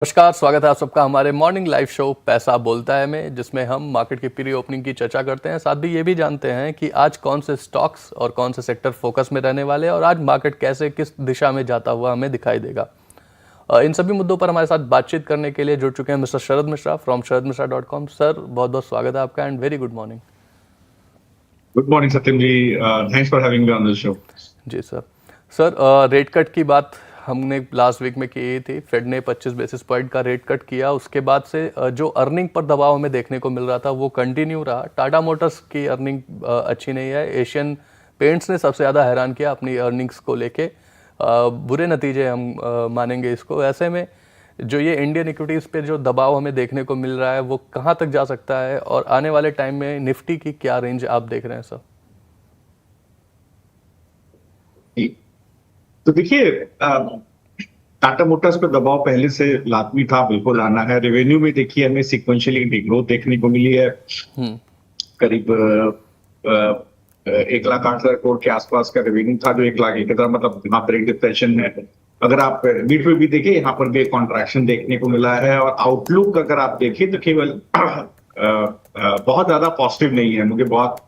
नमस्कार, स्वागत है आप सबका हमारे मॉर्निंग लाइव शो पैसा बोलता है में, जिसमें हम मार्केट की प्री ओपनिंग की चर्चा करते हैं। साथ ही ये भी जानते हैं कि आज कौन से स्टॉक्स और कौन से सेक्टर फोकस में रहने वाले हैं और आज मार्केट कैसे किस दिशा में जाता हुआ हमें दिखाई देगा। इन सभी मुद्दों पर हमारे साथ बातचीत करने के लिए जुड़ चुके हैं mister Sharad Mishra from sharadmishra.com। Sir, बहुत बहुत स्वागत है आपका and very good morning. Good morning Satyam ji, thanks for having me on this show. जी सर। सर, रेट कट की बात हमने लास्ट वीक में की थी। फेड ने 25 बेसिस पॉइंट का रेट कट किया। उसके बाद से जो अर्निंग पर दबाव हमें देखने को मिल रहा था वो कंटिन्यू रहा। टाटा मोटर्स की अर्निंग अच्छी नहीं है। एशियन पेंट्स ने सबसे ज़्यादा हैरान किया अपनी अर्निंग्स को लेके। बुरे नतीजे हम मानेंगे इसको। ऐसे में जो ये इंडियन इक्विटीज़ पे जो दबाव हमें देखने को मिल रहा है वो कहाँ तक जा सकता है और आने वाले टाइम में निफ्टी की क्या रेंज आप देख रहे हैं सर? तो देखिए, टाटा मोटर्स पे दबाव पहले से लाजमी था, बिल्कुल आना है। रेवेन्यू में देखिए हमें सिक्वेंशियली ग्रोथ देखने को मिली है। करीब 1,08,000 करोड़ के आसपास का रेवेन्यू था, जो 1,01,000, मतलब यहाँ पर एक डिप्रेशन है। अगर आप बीट पे भी देखिए, यहाँ पर भी एक कॉन्ट्रैक्शन देखने को मिला है। और आउटलुक अगर आप देखिए तो केवल बहुत ज्यादा पॉजिटिव नहीं है। मुझे बहुत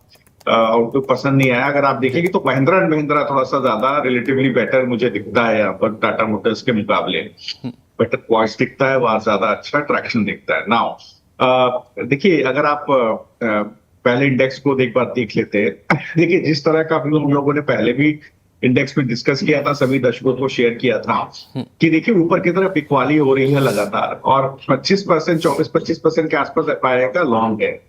आउटलुक पसंद नहीं आया। अगर आप देखेंगे तो महिंद्रा एंड महिंद्रा थोड़ा सा ज्यादा रिलेटिवली बेटर मुझे दिखता है यहाँ पर टाटा मोटर्स के मुकाबले। बेटर क्वालिटी दिखता है, वहां ज्यादा अच्छा ट्रैक्शन दिखता है। नाउ देखिए, अगर आप पहले इंडेक्स को एक बार देख लेते हैं। देखिए, जिस तरह का हम लोगों ने पहले भी इंडेक्स में डिस्कस किया था, सभी दर्शकों को शेयर किया था कि देखिए ऊपर की तरफ बिकवाली हो रही है लगातार और 25%, 24-25% के आसपास एफआईआई का लॉन्ग है।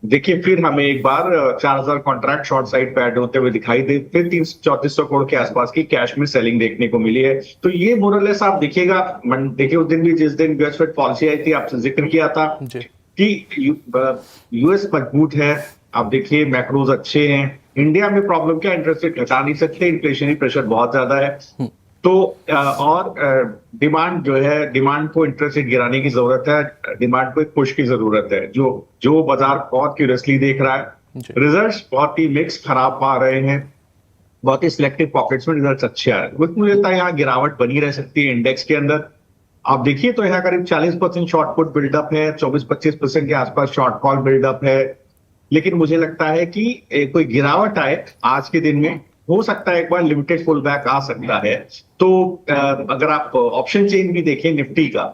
देखिए, फिर हमें एक बार 4,000 कॉन्ट्रैक्ट शॉर्ट साइड पे ऐड होते हुए दिखाई दे, फिर 334 करोड़ के आसपास की कैश में सेलिंग देखने को मिली है। तो ये मोरलेस आप देखिएगा। देखिए, उस दिन भी जिस दिन यूएस फेड पॉलिसी आई थी, आपसे जिक्र किया था कि यूएस मजबूत है। आप देखिए, मैक्रोज अच्छे हैं। इंडिया में प्रॉब्लम क्या, इंटरेस्ट रेट घटा नहीं सकते, इन्फ्लेशनरी प्रेशर बहुत ज्यादा है। तो और डिमांड जो है, डिमांड को इंटरेस्ट रेट गिराने की जरूरत है, डिमांड को एक पुश की जरूरत है, जो बाजार बहुत क्यूरियसली देख रहा है। रिजल्ट्स बहुत ही मिक्स खराब आ रहे हैं। बहुत ही सिलेक्टिव पॉकेट्स में रिजल्ट्स अच्छे आ रहे हैं। मुझे लगता है यहाँ गिरावट बनी रह सकती है इंडेक्स के अंदर। आप देखिए तो यहाँ करीब 40% शॉर्ट पुट बिल्डअप है, 24-25% के आसपास शॉर्ट कॉल बिल्डअप है। लेकिन मुझे लगता है कि कोई गिरावट आए आज के दिन में, हो सकता है एक बार लिमिटेड पुल बैक आ सकता है। तो अगर आप ऑप्शन चेन भी देखें निफ्टी का,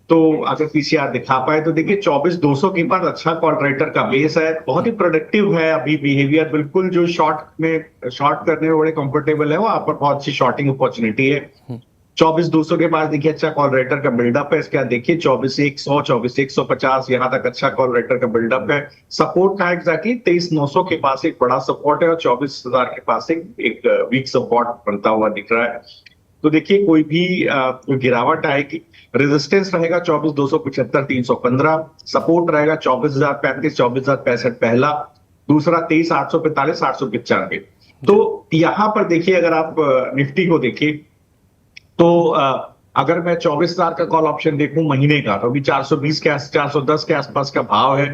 तो अगर पीसीआर दिखा पाए तो देखिए 24,200 के पास अच्छा कॉल राइटर का बेस है, बहुत ही प्रोडक्टिव है। अभी बिहेवियर बिल्कुल जो शॉर्ट करने में बड़े कंफर्टेबल है, वहां पर बहुत अच्छी शॉर्टिंग अपॉर्चुनिटी है। 24,200 के पास देखिए अच्छा कॉल राइटर का बिल्डअप है। इसके बाद देखिए 24,100, 24,150 यहां तक अच्छा कॉल राइटर का बिल्डअप है। सपोर्ट का एग्जैक्टली 23,900 के पास एक बड़ा सपोर्ट है और 24,000 के पास एक वीक सपोर्ट बनता हुआ दिख रहा है। तो देखिए, कोई भी गिरावट आएगी, रेजिस्टेंस रहेगा 24,275, 315, सपोर्ट रहेगा 24,035, 24,065 पहला, दूसरा 23,845, 895। तो यहां पर देखिए, अगर आप निफ्टी को देखिए तो अगर मैं 24,000 का कॉल ऑप्शन देखूं महीने का, तो अभी 420 के 410 के आसपास का भाव है।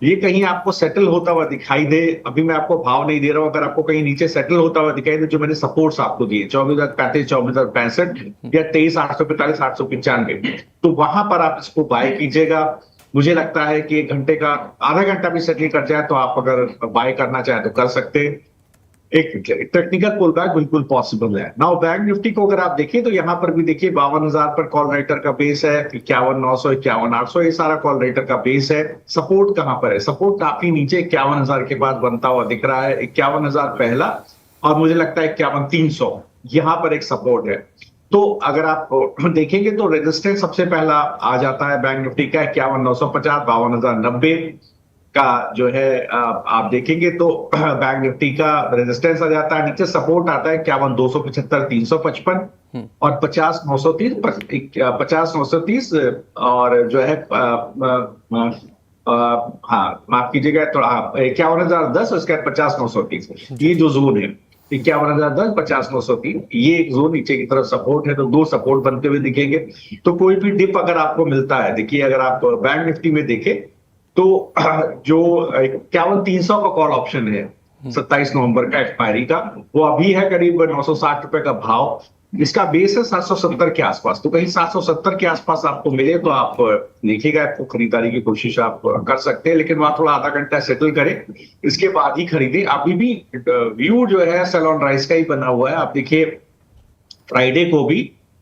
ये कहीं आपको सेटल होता हुआ दिखाई दे, अभी मैं आपको भाव नहीं दे रहा हूं, अगर आपको कहीं नीचे सेटल होता हुआ दिखाई दे, जो मैंने सपोर्ट्स आपको दिए 24,035, 24,065 या 23,845, 895, तो वहां पर आप इसको बाय कीजिएगा। मुझे लगता है कि 1 घंटे का, आधा घंटा भी सेटल कर जाए तो आप अगर बाय करना चाहें तो कर सकते हैं। एक टेक्निकल पुल बैक बिल्कुल पॉसिबल है। नाउ बैंक निफ्टी को अगर आप देखिए तो यहां पर भी देखिए 52,000 पर कॉल राइटर का बेस है, 51,900, 51,800 ये सारा कॉल राइटर का बेस है। सपोर्ट कहां पर है? सपोर्ट काफी नीचे 51,000 के बाद बनता हुआ दिख रहा है। 51,000 पहला और मुझे लगता है 51,300 यहां पर एक सपोर्ट है। तो अगर आप देखेंगे तो रेजिस्टेंस सबसे पहला आ जाता है बैंक निफ्टी का 51,950, 52,090 का जो है। आप देखेंगे तो बैंक निफ्टी का रेजिस्टेंस आ जाता है, नीचे सपोर्ट आता है 51,275, 355 और 50,930, 50,930 और जो है हाँ माफ कीजिएगा, तो 51,010 उसके बाद 50,930, ये जो जोन है 51,010, 50,903, ये एक जोन नीचे की तरफ सपोर्ट है। तो दो सपोर्ट बनते हुए दिखेंगे। तो कोई भी डिप अगर आपको मिलता है, देखिए अगर आप बैंक निफ्टी में देखें तो जो 51,300 का कॉल ऑप्शन है 27 नवंबर का एक्सपायरी का, वो अभी है करीब 960 रुपए का भाव। इसका बेस है 770 के आसपास, तो कहीं 770 के आसपास आपको मिले तो आप देखिएगा, आपको खरीदारी की कोशिश आप कर सकते हैं, लेकिन वहां थोड़ा आधा घंटा सेटल करें, इसके बाद ही खरीदें। अभी भी व्यू जो है सेल ऑन राइज का ही बना हुआ है। आप देखिए फ्राइडे को भी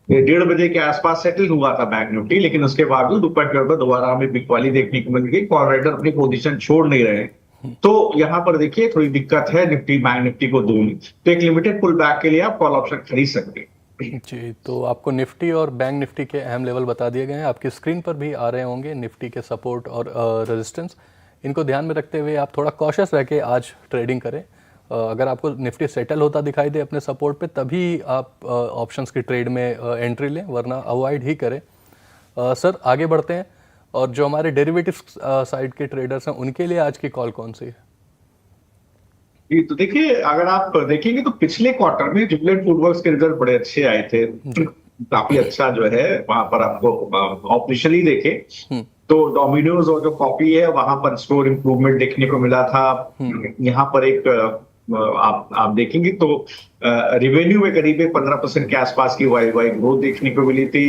1:30 बजे के आसपास सेटल हुआ था बैंक निफ्टी, लेकिन उसके बावजूद ऊपर की ओर पर दोबारा हमें बिग वाली देखने को मिल गई। कॉल राइडर अपनी पोजीशन छोड़ नहीं रहे, तो यहाँ पर देखिए थोड़ी दिक्कत है निफ्टी बैंक निफ्टी को दोनों, तो एक लिमिटेड पुल बैक के लिए आप कॉल ऑप्शन खरीद सकते हैं। जी, तो आपको निफ्टी और बैंक निफ्टी के अहम लेवल बता दिए गए हैं, आपकी स्क्रीन पर भी आ रहे होंगे निफ्टी के सपोर्ट और रेजिस्टेंस। इनको ध्यान में रखते हुए आप थोड़ा कॉशियस रह के आज ट्रेडिंग करें। अगर आपको निफ्टी सेटल होता दिखाई दे अपने सपोर्ट पे, तभी आप ऑप्शंस की ट्रेड में एंट्री लें, वरना अवॉइड ही करें। सर आगे बढ़ते हैं, और जो हमारे डेरिवेटिव साइड के ट्रेडर्स हैं उनके लिए आज की कॉल कौन सी है? जी, तो देखिए अगर आप देखेंगे तो पिछले क्वार्टर में जुबिलेंट फूडवर्क्स के रिजल्ट बड़े अच्छे आए थे, काफी अच्छा जो है वहां पर आपको ऑपरेशनली देखे तो डोमिनोज और जो कॉफी है वहां पर स्टोर इंप्रूवमेंट देखने को मिला था। यहाँ पर एक आप देखेंगे तो रेवेन्यू में करीब 15% के आसपास की वाई ग्रोथ देखने को मिली थी।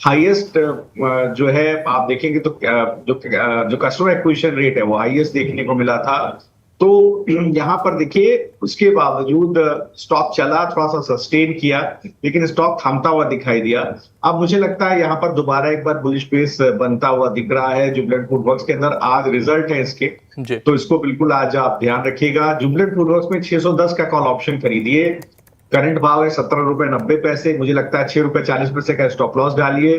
हाईएस्ट जो है आप देखेंगे तो जो कस्टमर एक्विजिशन रेट है वो हाईएस्ट देखने को मिला था। तो यहाँ पर देखिए उसके बावजूद स्टॉक चला, थोड़ा सा सस्टेन किया, लेकिन स्टॉक थामता हुआ दिखाई दिया। अब मुझे लगता है यहाँ पर दोबारा एक बार बुलिश बेस बनता हुआ दिख रहा है जुबिलेंट फूडवर्क्स के अंदर। आज रिजल्ट है इसके, तो इसको बिल्कुल आज आप ध्यान रखिएगा। जुबिलेंट फूडवर्क्स में 610 का कॉल ऑप्शन खरीदिए, करंट भाव है 17.90 रुपए। मुझे लगता है 6.40 रुपए का स्टॉप लॉस डालिए।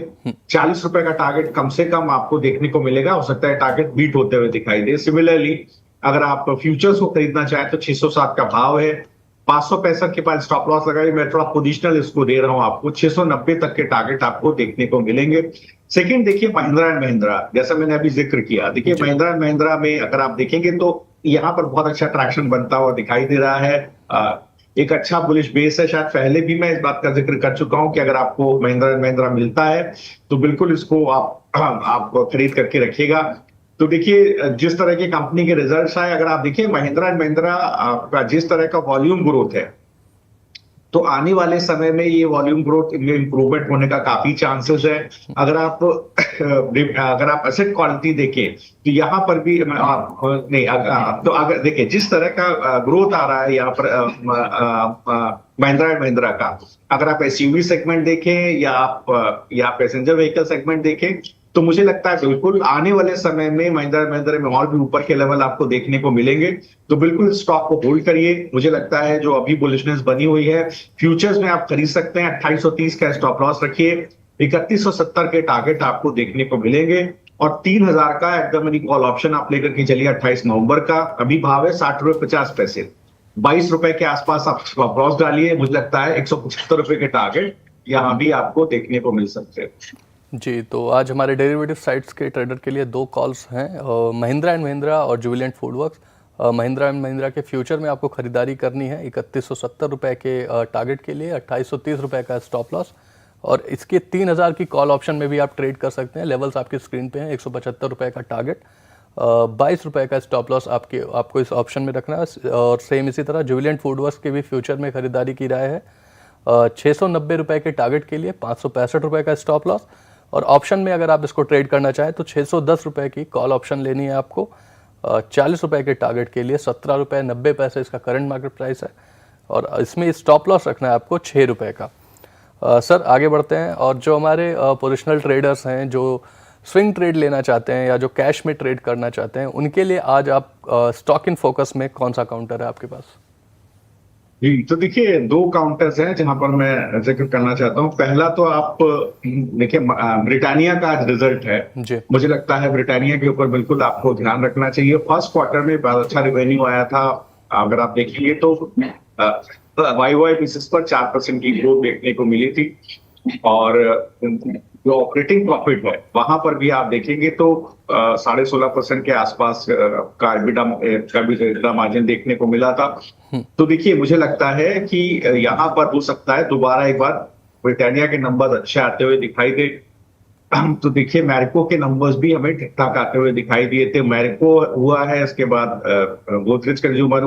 40 रुपए का टारगेट कम से कम आपको देखने को मिलेगा, हो सकता है टारगेट बीट होते हुए दिखाई दे। सिमिलरली अगर आप फ्यूचर्स को खरीदना चाहें तो 607 का भाव है, 565 के पास स्टॉप लॉस लगाइए। मैं थोड़ा पोजिशनल इसको दे रहा हूं आपको, 690 तक के टारगेट आपको देखने को मिलेंगे। सेकंड देखिए महिंद्रा एंड महिंद्रा, जैसा मैंने अभी जिक्र किया, देखिए महिंद्रा एंड महिंद्रा में अगर आप देखेंगे तो यहाँ पर बहुत अच्छा ट्रैक्शन बनता हुआ दिखाई दे रहा है। एक अच्छा बुलिश बेस है। शायद पहले भी मैं इस बात का जिक्र कर चुका हूं कि अगर आपको महिंद्रा एंड महिंद्रा मिलता है तो बिल्कुल इसको आप खरीद करके रखिएगा। तो देखिए जिस तरह की कंपनी के रिजल्ट्स आए, अगर आप देखिए महिंद्रा एंड महिंद्रा का जिस तरह का वॉल्यूम ग्रोथ है, तो आने वाले समय में ये वॉल्यूम ग्रोथ में इंप्रूवमेंट होने का काफी चांसेस है। अगर आप एसेट क्वालिटी देखें तो यहाँ पर भी तो अगर देखिए जिस तरह का ग्रोथ आ रहा है यहाँ पर महिंद्रा एंड महिंद्रा का, अगर आप एसयूवी सेगमेंट देखें या पैसेंजर व्हीकल सेगमेंट देखें, तो मुझे लगता है बिल्कुल आने वाले समय में महिंद्रा महिंद्रा में और भी ऊपर के लेवल आपको देखने को मिलेंगे। तो बिल्कुल स्टॉक को होल्ड करिए। मुझे लगता है जो अभी बुलिशनेस बनी हुई है फ्यूचर्स में आप खरीद सकते हैं। 2830 का स्टॉप लॉस रखिए, 3170 के टारगेट आपको देखने को मिलेंगे, और 3000 का एकदम मनी कॉल ऑप्शन आप लेकर के चलिए 28 नवंबर का। अभी भाव है 60.50 रुपए, 22 रुपए के आसपास आप स्टॉप लॉस डालिए। मुझे लगता है 175 रुपए के टारगेट यहाँ भी आपको देखने को मिल सकते हैं। जी, तो आज हमारे डेरिवेटिव साइट्स के ट्रेडर के लिए 2 कॉल्स हैं, महिंद्रा एंड महिंद्रा और जुबिलेंट फूडवर्क्स। महिंद्रा एंड महिंद्रा के फ्यूचर में आपको खरीदारी करनी है 3170 रुपए के टारगेट के लिए, 2830 रुपए का स्टॉप लॉस, और इसके 3000 की कॉल ऑप्शन में भी आप ट्रेड कर सकते हैं। लेवल्स आपकी स्क्रीन पे हैं, 175 रुपए का टारगेट, 22 रुपए का स्टॉप लॉस आपको इस ऑप्शन में रखना है। और सेम इसी तरह जुबिलेंट फूडवर्क्स के भी फ्यूचर में खरीदारी की राय है, 690 रुपए के टारगेट के लिए 565 रुपए का स्टॉप लॉस, और ऑप्शन में अगर आप इसको ट्रेड करना चाहें तो 610 रुपए की कॉल ऑप्शन लेनी है आपको, 40 रुपए के टारगेट के लिए 17 रुपए 90 पैसे इसका करंट मार्केट प्राइस है, और इसमें स्टॉप लॉस रखना है आपको 6 रुपए का। सर आगे बढ़ते हैं, और जो हमारे पोजिशनल ट्रेडर्स हैं जो स्विंग ट्रेड लेना चाहते हैं या जो कैश में ट्रेड करना चाहते हैं, उनके लिए आज आप स्टॉक इन फोकस में कौन सा काउंटर है आपके पास? जी, तो देखिए 2 काउंटर्स हैं जहां पर मैं जिक्र करना चाहता हूं। पहला तो आप देखिए ब्रिटानिया का आज रिजल्ट है। मुझे लगता है ब्रिटानिया के ऊपर बिल्कुल आपको ध्यान रखना चाहिए। फर्स्ट क्वार्टर में बहुत अच्छा रेवेन्यू आया था, अगर आप देखेंगे तो वाई बेसिस पर 4% की ग्रोथ देखने को मिली थी, और जो ऑपरेटिंग प्रॉफिट है वहां पर भी आप देखेंगे तो 16.5% के आसपास का EBITDA मार्जिन देखने को मिला था। तो देखिए मुझे लगता है कि यहाँ पर हो सकता है दोबारा एक बार ब्रिटानिया के नंबर अच्छे आते हुए दिखाई दे। तो देखिए मैरिको के नंबर्स भी हमें ठीक ठाक आते हुए दिखाई दिए थे। मैरिको हुआ है, इसके बाद गोदरेज कंज्यूमर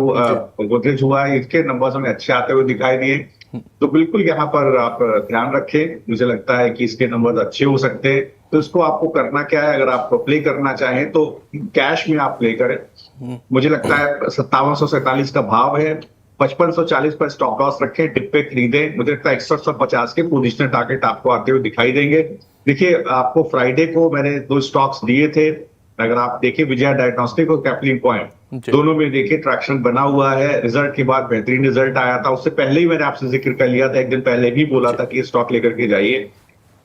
गोदरेज हुआ है, इसके नंबर्स हमें अच्छे आते हुए दिखाई दिए। तो बिल्कुल यहाँ पर आप ध्यान रखें। मुझे लगता है कि इसके नंबर अच्छे हो सकते हैं। तो इसको आपको करना क्या है, अगर आप प्ले करना चाहें तो कैश में आप प्ले करें। मुझे लगता है 5747 का भाव है, 5540 पर स्टॉप लॉस रखें, डिप पे खरीदें। मुझे लगता है 6150 के पोजिशनल टारगेट आपको आते हुए दिखाई देंगे। देखिए, आपको फ्राइडे को मैंने 2 स्टॉक्स दिए थे। अगर आप देखिए विजया डायग्नोस्टिक और कैपलिन पॉइंट, जी। दोनों में देखिए ट्रैक्शन बना हुआ है। रिजल्ट के बाद बेहतरीन रिजल्ट आया था। उससे पहले ही मैंने आपसे जिक्र कर लिया था, एक दिन पहले भी बोला जी। था कि ये स्टॉक लेकर के जाइए।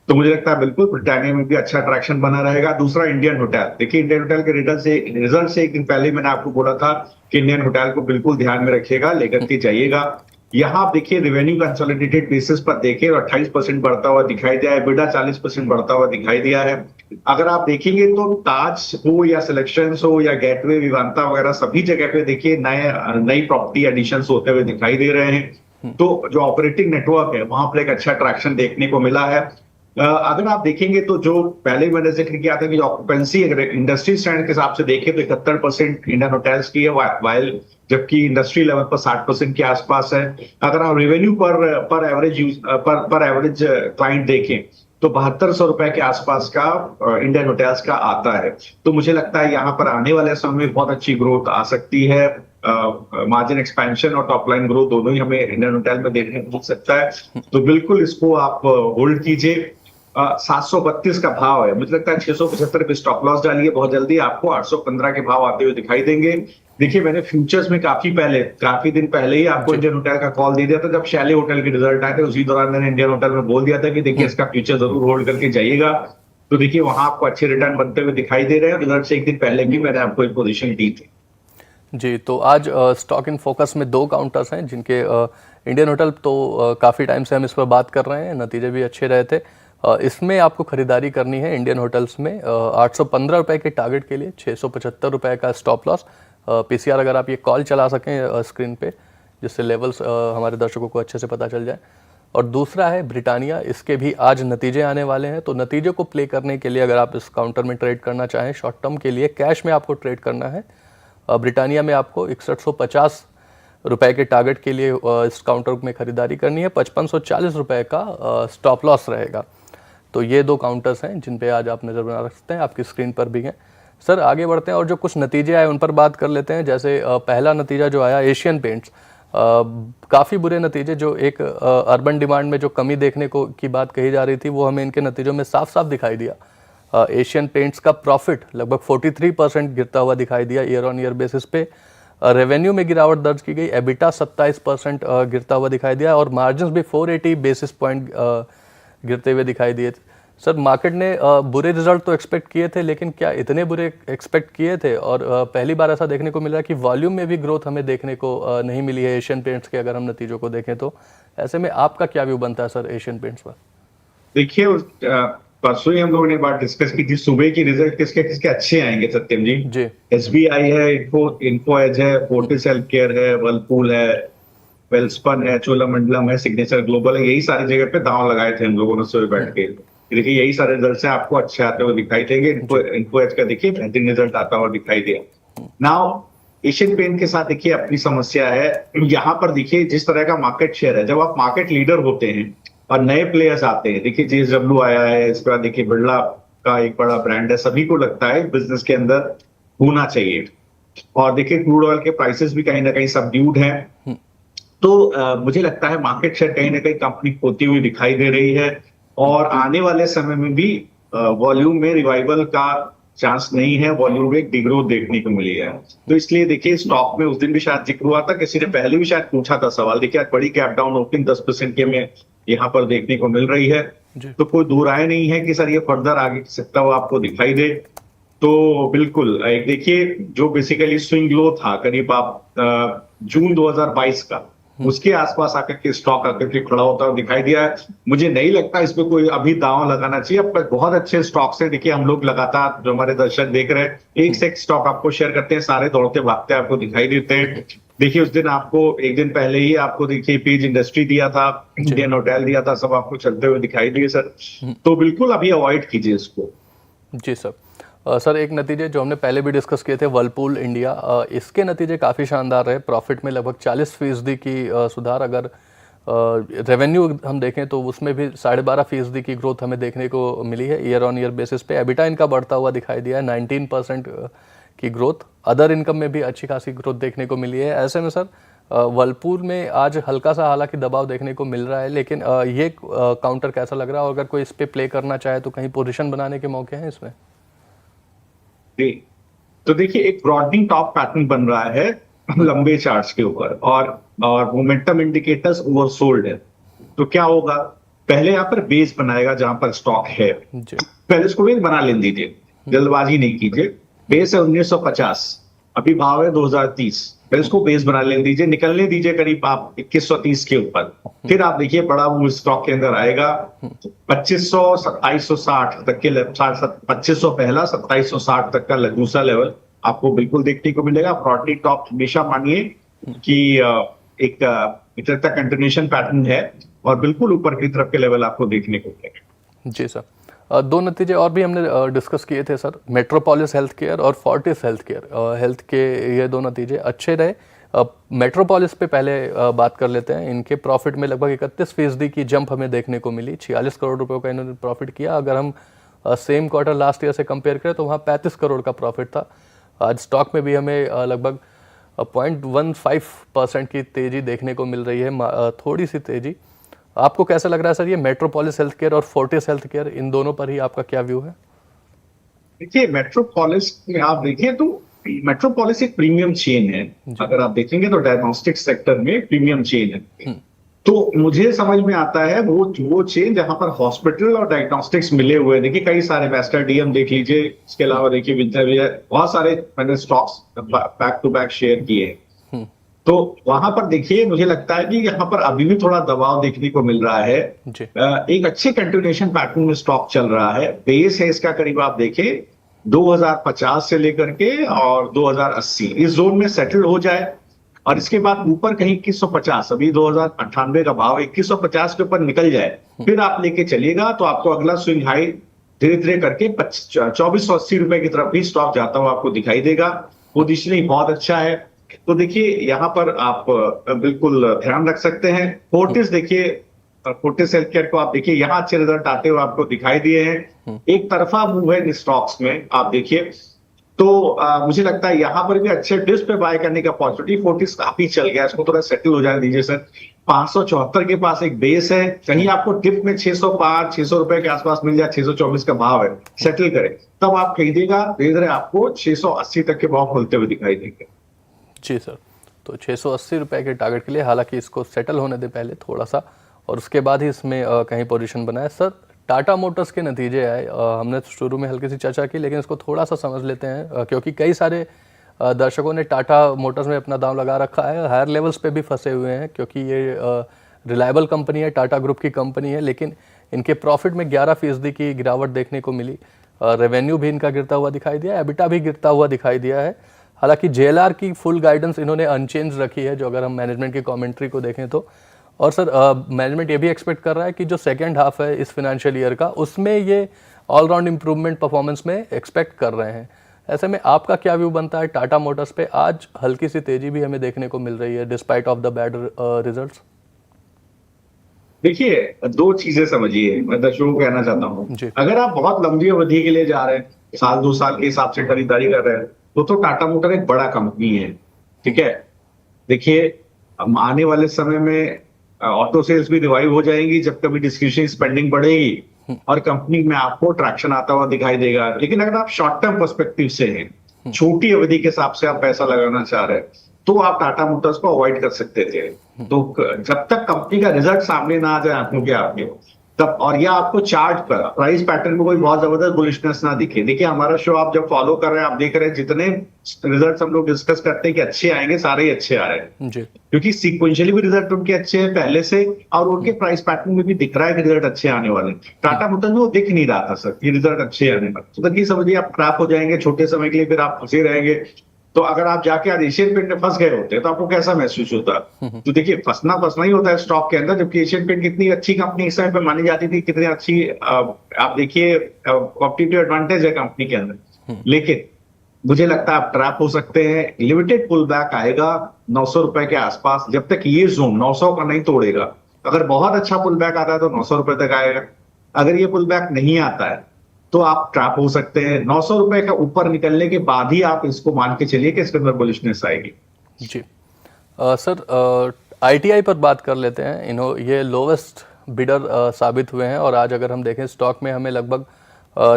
तो मुझे लगता है बिल्कुल ब्रिटानिया में भी अच्छा ट्रैक्शन बना रहेगा। दूसरा, इंडियन होटल। देखिए, इंडियन होटल के रिजल्ट से एक दिन पहले मैंने आपको बोला था कि इंडियन होटल को बिल्कुल ध्यान में रखिएगा, लेकर के जाइएगा। यहाँ आप देखिए रेवेन्यू कंसोलिडेटेड बेसिस पर देखें, 28% बढ़ता हुआ दिखाई दिया है। EBITDA 40% बढ़ता हुआ दिखाई दिया है। अगर आप देखेंगे तो ताज हो या सिलेक्शंस हो या गेटवे विवांता वगैरह, सभी जगह पे देखिए नई प्रॉपर्टी एडिशन होते हुए दिखाई दे रहे हैं। तो जो ऑपरेटिंग नेटवर्क है वहां पर एक अच्छा ट्रैक्शन देखने को मिला है। अगर आप देखेंगे तो जो पहले मैंने जिक्र किया था कि ऑक्यूपेंसी अगर इंडस्ट्री स्टैंड के हिसाब से देखें तो 71% इंडियन होटल्स की है, वाइल जबकि इंडस्ट्री लेवल पर 60% के आसपास है। अगर आप रेवेन्यू पर एवरेज क्लाइंट देखें तो 7200 रुपए के आसपास का इंडियन होटल्स का आता है। तो मुझे लगता है यहाँ पर आने वाले समय में बहुत अच्छी ग्रोथ आ सकती है। मार्जिन एक्सपेंशन और टॉप लाइन ग्रोथ दोनों ही हमें इंडियन होटल में देखने को मिल सकता है। तो बिल्कुल इसको आप होल्ड कीजिए। 732 का भाव है। मुझे लगता है 675 पे स्टॉप लॉस डालिए। बहुत जल्दी आपको 815 के भाव आते हुए दिखाई देंगे। देखिए, मैंने फ्यूचर्स में काफी दिन पहले ही आपको इंडियन होटल का कॉल दे दिया था। जब शैले होटल के रिजल्ट आए थे उसी दौरान मैंने इंडियन होटल में बोल दिया था कि देखिए इसका फ्यूचर जरूर होल्ड करके जाइएगा। तो देखिए वहां आपको अच्छे रिटर्न बनते हुए दिखाई दे रहे हैं। रिजल्ट से एक दिन पहले भी मैंने आपको एक पोजीशन दी थी। जी, तो आज स्टॉक इन फोकस में 2 काउंटर्स हैं जिनके इंडियन होटल तो काफ़ी टाइम से हम इस पर बात कर रहे हैं, नतीजे भी अच्छे रहे थे। इसमें आपको खरीदारी करनी है इंडियन होटल्स में 815 रुपए के टारगेट के लिए 675 रुपए का स्टॉप लॉस। पीसीआर अगर आप ये कॉल चला सकें स्क्रीन पे, जिससे लेवल्स हमारे दर्शकों को अच्छे से पता चल जाए। और दूसरा है ब्रिटानिया, इसके भी आज नतीजे आने वाले हैं। तो नतीजे को प्ले करने के लिए अगर आप इस काउंटर में ट्रेड करना चाहें शॉर्ट टर्म के लिए, कैश में आपको ट्रेड करना है। ब्रिटानिया में आपको 6150 रुपए के टारगेट के लिए इस काउंटर में खरीदारी करनी है। 5540 रुपए का स्टॉप लॉस रहेगा। तो ये 2 काउंटर्स हैं जिन पे आज आप नज़र बना सकते हैं, आपकी स्क्रीन पर भी हैं। सर आगे बढ़ते हैं और जो कुछ नतीजे आए उन पर बात कर लेते हैं। जैसे पहला नतीजा जो आया एशियन पेंट्स, काफ़ी बुरे नतीजे, जो एक अर्बन डिमांड में जो कमी देखने को की बात कही जा रही थी वो हमें इनके नतीजों में साफ साफ दिखाई दिया। एशियन पेंट्स का प्रॉफिट लगभग 43% गिरता हुआ दिखाई दिया ईयर ऑन ईयर बेसिस पे। रेवेन्यू में गिरावट दर्ज की गई, एबिटा 27% गिरता हुआ दिखाई दिया और मार्जिन भी 480 बेसिस पॉइंट गिरते हुए दिखाई दिए। सर मार्केट ने बुरे रिजल्ट तो एक्सपेक्ट किए थे, लेकिन क्या इतने बुरे एक्सपेक्ट किए थे? और पहली बार ऐसा देखने को मिल रहा है कि वॉल्यूम में भी ग्रोथ हमें देखने को नहीं मिली है एशियन पेंट्स के, अगर हम नतीजों को देखें तो। ऐसे में आपका क्या व्यू बनता है सर एशियन पेंट्स पर? देखिए, परसों ही हम लोगों ने बात डिस्कस की थी सुबह की रिजल्ट किसके किसके अच्छे आएंगे सत्यम जी। जी। एसबीआई है, इन्फो एज है, फोर्टिस हेल्थ केयर है, वर्लपूल है, वेल्सपन है, चोलामंडलम है, सिग्नेचर ग्लोबल है। यही सारी जगह पे दांव लगाए थे हम लोगों ने सुबह बैठ के। देखिए यही सारे रिजल्ट से आपको अच्छे आते हुए दिखाई देंगे। इन्फो एज का देखिए बेहतरीन रिजल्ट आता हुआ दिखाई दिया। नाउ एशियन पेंट के साथ देखिए अपनी समस्या है। यहाँ पर देखिए जिस तरह का मार्केट शेयर है, जब आप मार्केट लीडर होते हैं और नए प्लेयर्स आते हैं, देखिए JSW आया है, इसके बाद देखिए बिरला का एक बड़ा ब्रांड है, सभी को लगता है बिजनेस के अंदर होना चाहिए। और देखिए क्रूड ऑयल के प्राइसेस भी कहीं ना कहीं सबड्यूड हैं। तो मुझे लगता है मार्केट शेयर कहीं ना कहीं कंपनी खोती हुई दिखाई दे रही है और आने वाले समय में भी वॉल्यूम में रिवाइवल का चांस नहीं है। वॉल्यूम में एक डिग्रोथ देखने को मिली है। तो इसलिए देखिए स्टॉक में उस दिन भी शायद जिक्र हुआ था, किसी ने पहले भी शायद पूछा था सवाल। देखिए आज बड़ी गैप डाउन ओपनिंग 10% के में यहाँ पर देखने को मिल रही है। तो कोई दो राय नहीं है कि सर ये फर्दर आगे सकता हुआ आपको दिखाई दे। तो बिल्कुल एक देखिए जो बेसिकली स्विंग लो था करीब आप जून 2022 का, उसके आसपास आकर के स्टॉक आकर के खड़ा होता दिखाई दिया है। मुझे नहीं लगता इसमें कोई अभी दांव लगाना चाहिए। अब तक बहुत अच्छे स्टॉक्स हैं। देखिए हम लोग लगातार जो हमारे दर्शक देख रहे हैं, एक से एक स्टॉक आपको शेयर करते हैं, सारे दौड़ते भागते आपको दिखाई देते हैं। देखिए उस दिन आपको एक दिन पहले ही आपको देखिए पेज इंडस्ट्री दिया था, इंडियन होटल दिया था, सब आपको चलते हुए दिखाई दिए सर। तो बिल्कुल अभी अवॉइड कीजिए इसको। जी सर। सर एक नतीजे जो हमने पहले भी डिस्कस किए थे, वर्लपूल इंडिया, इसके नतीजे काफ़ी शानदार रहे। प्रॉफिट में लगभग 40% की सुधार। अगर रेवेन्यू हम देखें तो उसमें भी 12.5% की ग्रोथ हमें देखने को मिली है ईयर ऑन ईयर बेसिस पे। एबिटा इनका बढ़ता हुआ दिखाई दिया है, 19% की ग्रोथ। अदर इनकम में भी अच्छी खासी ग्रोथ देखने को मिली है। ऐसे में सर वर्लपूल में आज हल्का सा हालांकि दबाव देखने को मिल रहा है, लेकिन ये काउंटर कैसा लग रहा है? अगर कोई इस पे प्ले करना चाहे तो कहीं पोजीशन बनाने के मौके हैं इसमें? जी, तो देखिए एक ब्रॉडनिंग टॉप पैटर्न बन रहा है लंबे चार्ट्स के ऊपर, और मोमेंटम इंडिकेटर्स ओवरसोल्ड है। तो क्या होगा, पहले यहाँ पर बेस बनाएगा जहां पर स्टॉक है, जी पहले उसको बेस बना लेने दीजिए, जल्दबाजी नहीं कीजिए। बेस है 1950, अभी भाव है 2030, पहले उसको बेस बना लेने दीजिए, निकलने दीजिए करीब आप 2130 के ऊपर। फिर आप देखिए बड़ा मूव स्टॉक के अंदर आएगा 2500 2760 तक के 2500 पहला, 2760 तक का दूसरा लेवल आपको बिल्कुल देखने को मिलेगा। ब्रॉडली टॉप हमेशा मानिए कि एक इधर तक कंटिन्यूएशन पैटर्न है, और बिल्कुल ऊपर की तरफ के लेवल आपको देखने को मिलेगा। जी सर, दो नतीजे और भी हमने डिस्कस किए थे सर, मेट्रोपोलिस हेल्थ केयर और फोर्टिस हेल्थ केयर हेल्थ के। ये दो नतीजे अच्छे रहे। मेट्रोपोलिस पे पहले बात कर लेते हैं। इनके प्रॉफिट में लगभग 31% की जंप हमें देखने को मिली। 46 करोड़ रुपए का इन्होंने प्रॉफिट किया। अगर हम सेम क्वार्टर लास्ट ईयर से कंपेयर करें तो वहाँ 35 करोड़ का प्रॉफिट था। आज स्टॉक में भी हमें लगभग 0.15% की तेजी देखने को मिल रही है, थोड़ी सी तेजी। आपको कैसा लग रहा है सर ये मेट्रोपोलिस हेल्थ केयर और फोर्टिस हेल्थ केयर, इन दोनों पर ही आपका क्या व्यू है? देखिए मेट्रोपोलिस में आप देखिए तो मेट्रोपोलिस एक प्रीमियम चेन है। अगर आप देखेंगे तो डायग्नोस्टिक सेक्टर में प्रीमियम चेन है। तो मुझे समझ में आता है वो चेन जहां पर हॉस्पिटल और डायग्नोस्टिक्स मिले हुए हैं। देखिए कई सारे वेस्टर डीएम देख लीजिए, इसके अलावा देखिए विंटर, बहुत सारे मैंने stocks back to back share किए हैं। तो वहां पर देखिए मुझे लगता है कि यहाँ पर अभी भी थोड़ा दबाव देखने को मिल रहा है। एक अच्छे कंटिन्यूएशन पैटर्न में स्टॉक चल रहा है। बेस है इसका करीब आप देखिए 2050 से लेकर के और 2080, इस जोन में सेटल हो जाए, और इसके बाद ऊपर कहीं 2150, अभी 2098 का भाव 2150 के ऊपर निकल जाए, फिर आप लेके चलिएगा तो आपको अगला स्विंग हाई धीरे धीरे करके 2480 रुपए की तरफ भी स्टॉक जाता हुआ आपको दिखाई देगा। पोजिशनिंग बहुत अच्छा है। तो देखिए यहाँ पर आप बिल्कुल ध्यान रख सकते हैं। फोर्टिस देखिए, फोर्टिस हेल्थ केयर को आप देखिए, यहाँ अच्छे रिजल्ट आते हुए आपको दिखाई दिए हैं। एक तरफा मूव है इन स्टॉक्स में आप देखिए, तो मुझे लगता है यहाँ पर भी अच्छे डिस्क पे बाय करने का पॉसिबिलिटी। फोर्टिस काफी चल गया, इसको थोड़ा सेटल हो जाने दीजिए सर। 574 के पास एक बेस है, कहीं आपको टिप में 605 600 रुपए के आसपास मिल जाए, 624 का भाव है, सेटल करें, तब आप खरीदेगा। धीरे धीरे आपको 680 तक के भाव खुलते हुए दिखाई देंगे। जी सर, तो 680 रुपए के टारगेट के लिए हालांकि इसको सेटल होने दे पहले थोड़ा सा, और उसके बाद ही इसमें कहीं पोजीशन बनाए। सर टाटा मोटर्स के नतीजे आए, हमने शुरू में हल्की सी चर्चा की, लेकिन इसको थोड़ा सा समझ लेते हैं, क्योंकि कई सारे दर्शकों ने टाटा मोटर्स में अपना दांव लगा रखा है, हायर लेवल्स पे भी फंसे हुए हैं, क्योंकि ये रिलायबल कंपनी है, टाटा ग्रुप की कंपनी है, लेकिन इनके प्रॉफिट में 11% की गिरावट देखने को मिली। रेवेन्यू भी इनका गिरता हुआ दिखाई दिया, एबिटा भी गिरता हुआ दिखाई दिया है। हालांकि जेएलआर की फुल गाइडेंस इन्होंने अनचेंज रखी है, जो अगर हम मैनेजमेंट की कमेंट्री को देखें तो। और सर मैनेजमेंट ये भी एक्सपेक्ट कर रहा है कि जो सेकेंड हाफ है इस फाइनेंशियल ईयर का, उसमें ये ऑलराउंड इंप्रूवमेंट परफॉर्मेंस में एक्सपेक्ट कर रहे हैं। ऐसे में आपका क्या व्यू बनता है टाटा मोटर्स पे? आज हल्की सी तेजी भी हमें देखने को मिल रही है despite of the bad results. देखिए दो चीजें समझिए, मैं दर्शकों को कहना चाहता हूँ, अगर आप बहुत लंबी अवधि के लिए जा रहे हैं, साल 2 साल के हिसाब से खरीदारी कर रहे हैं, तो टाटा मोटर एक बड़ा कंपनी है, ठीक है। देखिए आने वाले समय में ऑटो सेल्स भी रिवाइव हो जाएंगी जब कभी डिस्क्रिशनरी स्पेंडिंग बढ़ेगी और कंपनी में आपको ट्रैक्शन आता हुआ दिखाई देगा। लेकिन अगर आप शॉर्ट टर्म पर्सपेक्टिव से हैं, छोटी अवधि के हिसाब से आप पैसा लगाना चाह रहे हैं, तो आप टाटा मोटर्स को अवॉइड कर सकते थे। तो जब तक कंपनी का रिजल्ट सामने ना आ जाए आंखों के आपके, तब, और या आपको चार्ट पर प्राइस पैटर्न में कोई बहुत जबरदस्त बुलिशनेस ना दिखे। देखिए हमारा शो आप जब फॉलो कर रहे हैं, आप देख रहे हैं जितने रिजल्ट्स हम लोग डिस्कस करते हैं कि अच्छे आएंगे, सारे ही अच्छे आ रहे हैं जी। क्योंकि सीक्वेंशियली भी रिजल्ट उनके अच्छे हैं पहले से, और उनके प्राइस पैटर्न में भी दिख रहा है कि रिजल्ट अच्छे आने वाले। टाटा मोटर्स में वो दिख नहीं रहा था सर कि रिजल्ट अच्छे आने वाले। तो ये समझिए आप ट्रैप हो जाएंगे छोटे समय के लिए, फिर आप फंसे रहेंगे। तो अगर आप जाके आज एशियन पेंट में फंस गए होते तो आपको कैसा महसूस होता? तो देखिए फंसना ही होता है स्टॉक के अंदर, जबकि एशियन पेंट कितनी अच्छी कंपनी इस समय पे मानी जाती थी, कितनी अच्छी आप देखिए कॉम्पिटिटिव एडवांटेज है कंपनी के अंदर। लेकिन मुझे लगता है आप ट्रैप हो सकते हैं। लिमिटेड पुल बैक आएगा 900 रुपए के आसपास, जब तक ये जोन 900 का नहीं तोड़ेगा अगर बहुत अच्छा पुल बैक आता है तो 900 रुपए तक आएगा। अगर ये पुल बैक नहीं आता है तो आप ट्रैप हो सकते हैं। 900 रुपए का ऊपर निकलने के बाद ही आप इसको मान के चलिए कि इसके अंदर बुलिशनेस आएगी। जी सर, आईटीआई पर बात कर लेते हैं। ये लोवेस्ट बिडर साबित हुए हैं और आज अगर हम देखें स्टॉक में हमें लगभग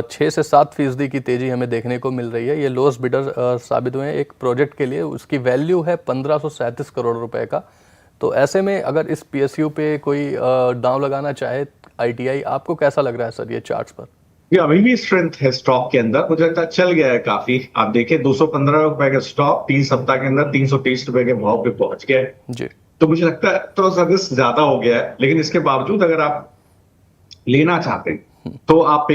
6 से 7% की तेजी हमें देखने को मिल रही है। ये लोवेस्ट बिडर साबित हुए हैं एक प्रोजेक्ट के लिए। उसकी वैल्यू है 1537 करोड़ रुपए का। तो ऐसे में अगर इस पीएसयू पे कोई दांव लगाना चाहे आईटीआई, आपको कैसा लग रहा है सर ये चार्ट्स पर? ये अभी भी स्ट्रेंथ है स्टॉक के अंदर, मुझे लगता है चल गया है काफी। आप देखिए 215 रुपए का स्टॉक 3 सप्ताह के अंदर 330 रुपए के भाव पे पहुंच गया है। जी। तो मुझे लगता है थोड़ा सा रिस्क ज्यादा हो गया है, लेकिन इसके बावजूद अगर आप लेना चाहते हैं तो आप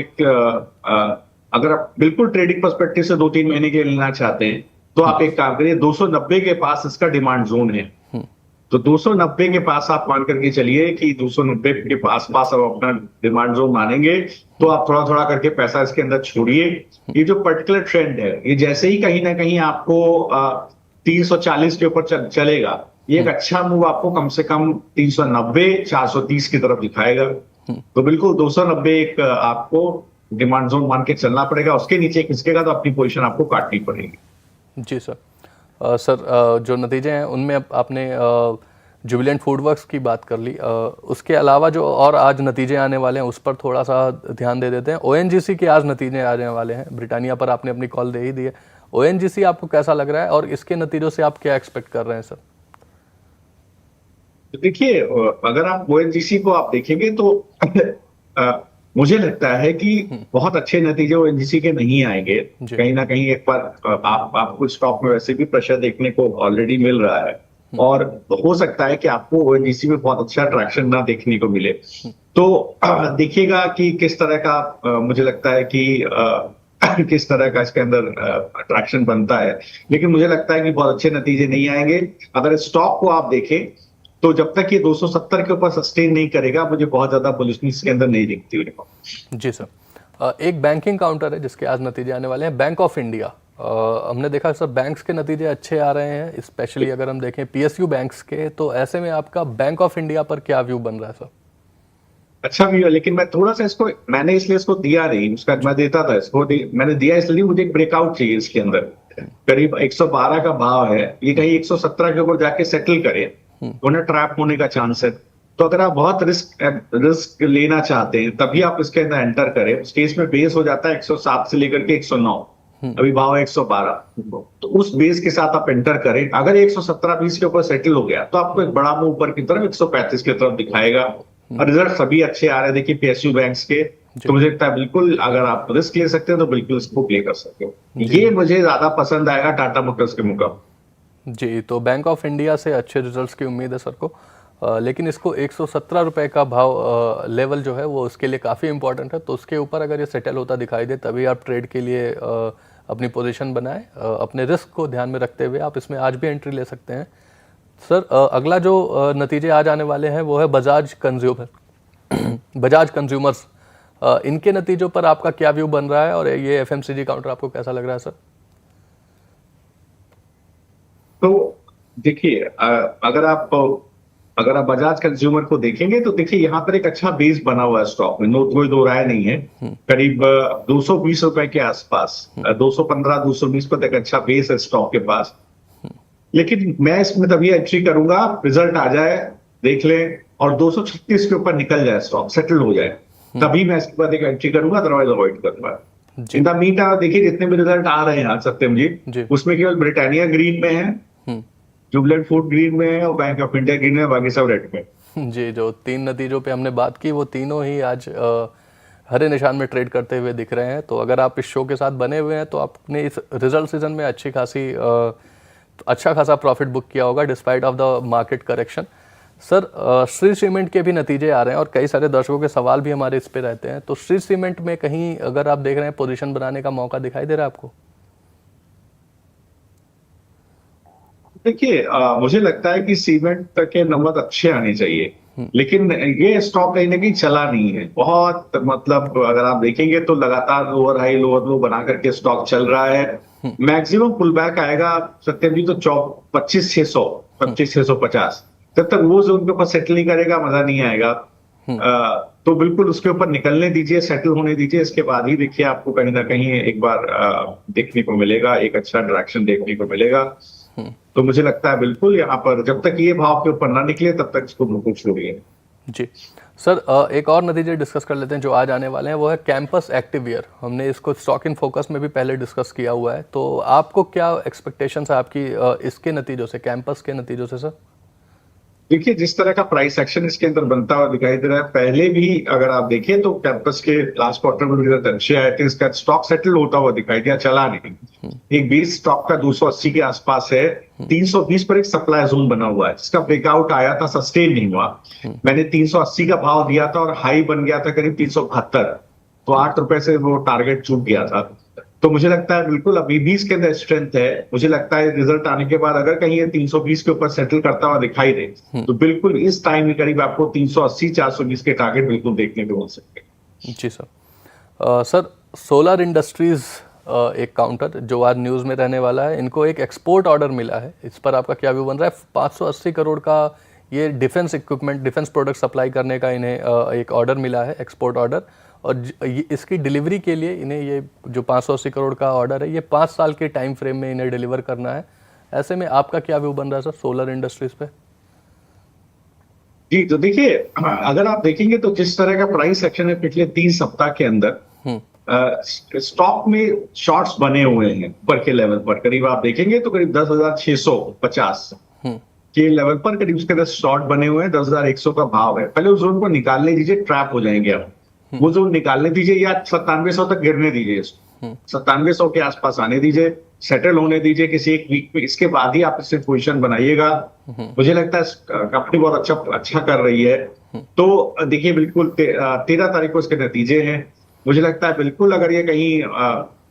अगर आप बिल्कुल ट्रेडिंग पर्सपेक्टिव से 2-3 महीने के लिए लेना चाहते हैं तो आप एक काम करिए, 290 के पास इसका डिमांड जोन है। तो 290 के पास आप मान करके चलिए कि 290 के आसपास आप अपना डिमांड जोन मानेंगे तो आप थोड़ा थोड़ा करके पैसा इसके अंदर छोड़िए। ये जो पर्टिकुलर ट्रेंड है, ये जैसे ही कहीं ना कहीं आपको 340 के ऊपर चलेगा, ये एक अच्छा मूव आपको कम से कम 390-430 की तरफ दिखाएगा। तो बिल्कुल 290 एक आपको डिमांड जोन मान के चलना पड़ेगा। उसके नीचे खिसकेगा तो अपनी पोजीशन आपको काटनी पड़ेगी। जी सर। सर, जो नतीजे हैं उनमें आपने जुबिलेंट फूडवर्क्स की बात कर ली। उसके अलावा जो और आज नतीजे आने वाले हैं उस पर थोड़ा सा ध्यान दे देते हैं। ओएनजीसी के आज नतीजे आने वाले हैं। ब्रिटानिया पर आपने अपनी कॉल दे ही दी है। ओएनजीसी आपको कैसा लग रहा है और इसके नतीजों से आप क्या एक्सपेक्ट कर रहे हैं सर? देखिए, अगर आप ओएनजीसी को आप देखेंगे तो मुझे लगता है कि बहुत अच्छे नतीजे ओएनजीसी के नहीं आएंगे। कहीं ना कहीं एक बार आपको स्टॉक में वैसे भी प्रेशर देखने को ऑलरेडी मिल रहा है और हो सकता है कि आपको ओएनजीसी में बहुत अच्छा ट्रैक्शन ना देखने को मिले। तो देखिएगा कि किस तरह का मुझे लगता है कि किस तरह का इसके अंदर अट्रैक्शन बनता है। लेकिन मुझे लगता है कि बहुत अच्छे नतीजे नहीं आएंगे। अगर स्टॉक को आप देखें तो जब तक ये 270 के ऊपर सस्टेन नहीं करेगा, मुझे बहुत ज्यादा बुलिशनेस के अंदर नहीं दिखती हुई। जी सर। एक बैंकिंग काउंटर है जिसके आज नतीजे आने वाले हैं, बैंक ऑफ इंडिया। हमने देखा सर बैंक्स के नतीजे अच्छे आ रहे हैं, स्पेशली अगर हम देखें पीएसयू बैंक्स के। तो ऐसे में आपका बैंक ऑफ इंडिया पर क्या व्यू बन रहा है सर? अच्छा व्यू है, लेकिन मैं थोड़ा सा मैंने इसलिए इसको दिया नहीं। उसका मैं देता था इसको, मैंने दिया इसलिए मुझे एक ब्रेकआउट चाहिए इसके अंदर। करीब 112 का भाव है, ये कहीं 117 के ऊपर जाके सेटल करे तो ना ट्रैप होने का चांस है। तो अगर आप बहुत रिस्क लेना चाहते हैं तभी आप इसके अंदर एंटर करें। उस केस में बेस हो जाता है 107 से लेकर के 109, अभी भाव है 112। तो उस बेस के साथ आप एंटर करें। अगर 117-20 के ऊपर सेटल हो गया तो आपको एक बड़ा मूव ऊपर की तरफ 135 की तरफ दिखाएगा। और रिजल्ट सभी अच्छे आ रहे हैं, देखिए पीएसयू बैंक्स के। तो मुझे लगता है बिल्कुल अगर आप रिस्क ले सकते हैं तो बिल्कुल इसको प्ले कर सकते हो। ये मुझे ज्यादा पसंद आएगा टाटा मोटर्स के मुकाबले। जी, तो बैंक ऑफ इंडिया से अच्छे रिजल्ट्स की उम्मीद है सर को। लेकिन इसको 117 रुपये का भाव लेवल जो है वो उसके लिए काफ़ी इंपॉर्टेंट है। तो उसके ऊपर अगर ये सेटल होता दिखाई दे तभी आप ट्रेड के लिए अपनी पोजीशन बनाएं। अपने रिस्क को ध्यान में रखते हुए आप इसमें आज भी एंट्री ले सकते हैं। सर, अगला जो नतीजे आज आने वाले हैं वो है बजाज कंज्यूमर्स। इनके नतीजों पर आपका क्या व्यू बन रहा है और ये एफएमसीजी काउंटर आपको कैसा लग रहा है सर? तो देखिए, अगर आप बजाज कंज्यूमर को देखेंगे तो देखिए यहाँ पर एक अच्छा बेस बना हुआ है स्टॉक में, कोई दो राय नहीं है। करीब 220 रुपए के आसपास, 215-220 पर एक अच्छा बेस है स्टॉक के पास। लेकिन मैं इसमें तभी एंट्री करूंगा रिजल्ट आ जाए, देख लें और 236 के ऊपर निकल जाए, स्टॉक सेटल हो जाए, तभी मैं इसके बाद एक एंट्री करूंगा, अदरवाइज अवॉइड करूंगा। इन द मीन टाइम देखिए जितने भी रिजल्ट आ रहे हैं आज सत्यम जी, उसमें केवल ब्रिटानिया ग्रीन में है, जुबिलेंट फूड ग्रीन में है और बैंक ऑफ इंडिया ग्रीन में, बाकी सब रेड में। जी, जो 3 नतीजों पे हमने बात की वो तीनों ही आज हरे निशान में ट्रेड करते हुए दिख रहे हैं। तो अगर आप इस शो के साथ बने हुए हैं तो आपने इस रिजल्ट सीजन में अच्छा खासा प्रॉफिट बुक किया होगा despite of the market correction. Sir, Shri cement के भी नतीजे आ रहे हैं और कई सारे दर्शकों के सवाल भी हमारे इस पे रहते हैं। तो श्री सीमेंट में कहीं अगर आप देख रहे हैं पोजीशन बनाने का मौका दिखाई दे रहा है आपको? देखिए, मुझे लगता है कि सीमेंट के नंबर अच्छे आने चाहिए, लेकिन ये स्टॉक कहीं ना कहीं चला नहीं है बहुत। मतलब अगर आप देखेंगे तो लगातार लोअर हाई लोअर लो बना करके स्टॉक चल रहा है। मैक्सिमम पुल बैक आएगा सत्यम जी तो 25,600 25,650। जब तक वो जोन के ऊपर सेटल नहीं करेगा मजा नहीं आएगा। तो बिल्कुल उसके ऊपर निकलने दीजिए, सेटल होने दीजिए, इसके बाद ही देखिए आपको कहीं ना कहीं एक बार देखने को मिलेगा, एक अच्छा डायरेक्शन देखने को मिलेगा। तो मुझे लगता है बिल्कुल यहाँ पर जब तक ये भाव के ऊपर ना निकले तब तक इसको बिल्कुल छोड़िए। जी सर, एक और नतीजे डिस्कस कर लेते हैं जो आज आने वाले हैं, वो है कैंपस एक्टिववियर। हमने इसको स्टॉक इन फोकस में भी पहले डिस्कस किया हुआ है, तो आपको क्या एक्सपेक्टेशंस है आपकी इसके नतीजों से, कैंपस के नतीजों से सर? देखिए जिस तरह का प्राइस एक्शन इसके अंदर बनता हुआ दिखाई दे रहा है, पहले भी अगर आप देखें तो कैंपस के लास्ट क्वार्टर में रिजल्ट अच्छे आए थे, इसका स्टॉक सेटल होता हुआ दिखाई दिया, चला नहीं। एक बेस स्टॉक का 280 के आसपास है, 320 पर एक सप्लाई जोन बना हुआ है जिसका ब्रेकआउट आया था, सस्टेन नहीं हुआ। मैंने 380 का भाव दिया था और हाई बन गया था करीब 372, तो 8 रुपए से वो टारगेट चूक गया था। तो मुझे लगता है बिल्कुल अभी भी इसके अंदर स्ट्रेंथ है। मुझे लगता है रिजल्ट आने के बाद अगर कहीं ये 320 के ऊपर सेटल करता हुआ दिखाई दे तो बिल्कुल इस टाइम में करीब आपको 380 420 के टारगेट बिल्कुल देखने को मिल सकते हैं। जी सर। सर सोलर इंडस्ट्रीज एक काउंटर जो आज न्यूज़ में रहने वाला है, इनको एक एक्सपोर्ट ऑर्डर मिला है, इस पर आपका क्या व्यू बन रहा है? 580 करोड़ का ये defence equipment, defence product supply करने का इन्हें एक ऑर्डर मिला है, एक्सपोर्ट ऑर्डर, और इसकी डिलीवरी के लिए इन्हें ये जो 580 करोड़ का ऑर्डर है ये 5 साल के टाइम फ्रेम में इन्हें डिलीवर करना है। ऐसे में आपका क्या व्यू बन रहा है सर सोलर इंडस्ट्रीज पे? जी तो देखिए अगर आप देखेंगे तो जिस तरह का प्राइस एक्शन है पिछले 3 सप्ताह के अंदर, स्टॉक में शॉर्ट्स बने हुए हैं ऊपर के लेवल पर, करीब आप देखेंगे तो करीब 10,650 के लेवल पर करीब उसके अंदर शॉर्ट बने हुए हैं। 10,100 का भाव है, पहले उस जोन को निकालने दीजिए, ट्रैप हो जाएंगे आप। वो जोन निकालने दीजिए या 9700 तक गिरने दीजिए, 9700 के आसपास आने दीजिए, सेटल होने दीजिए किसी एक वीक में, इसके बाद ही आप इससे पोजीशन बनाइएगा। मुझे लगता है कंपनी बहुत अच्छा कर रही है। तो देखिए बिल्कुल 13 तारीख को इसके नतीजे हैं। मुझे लगता है बिल्कुल अगर ये कहीं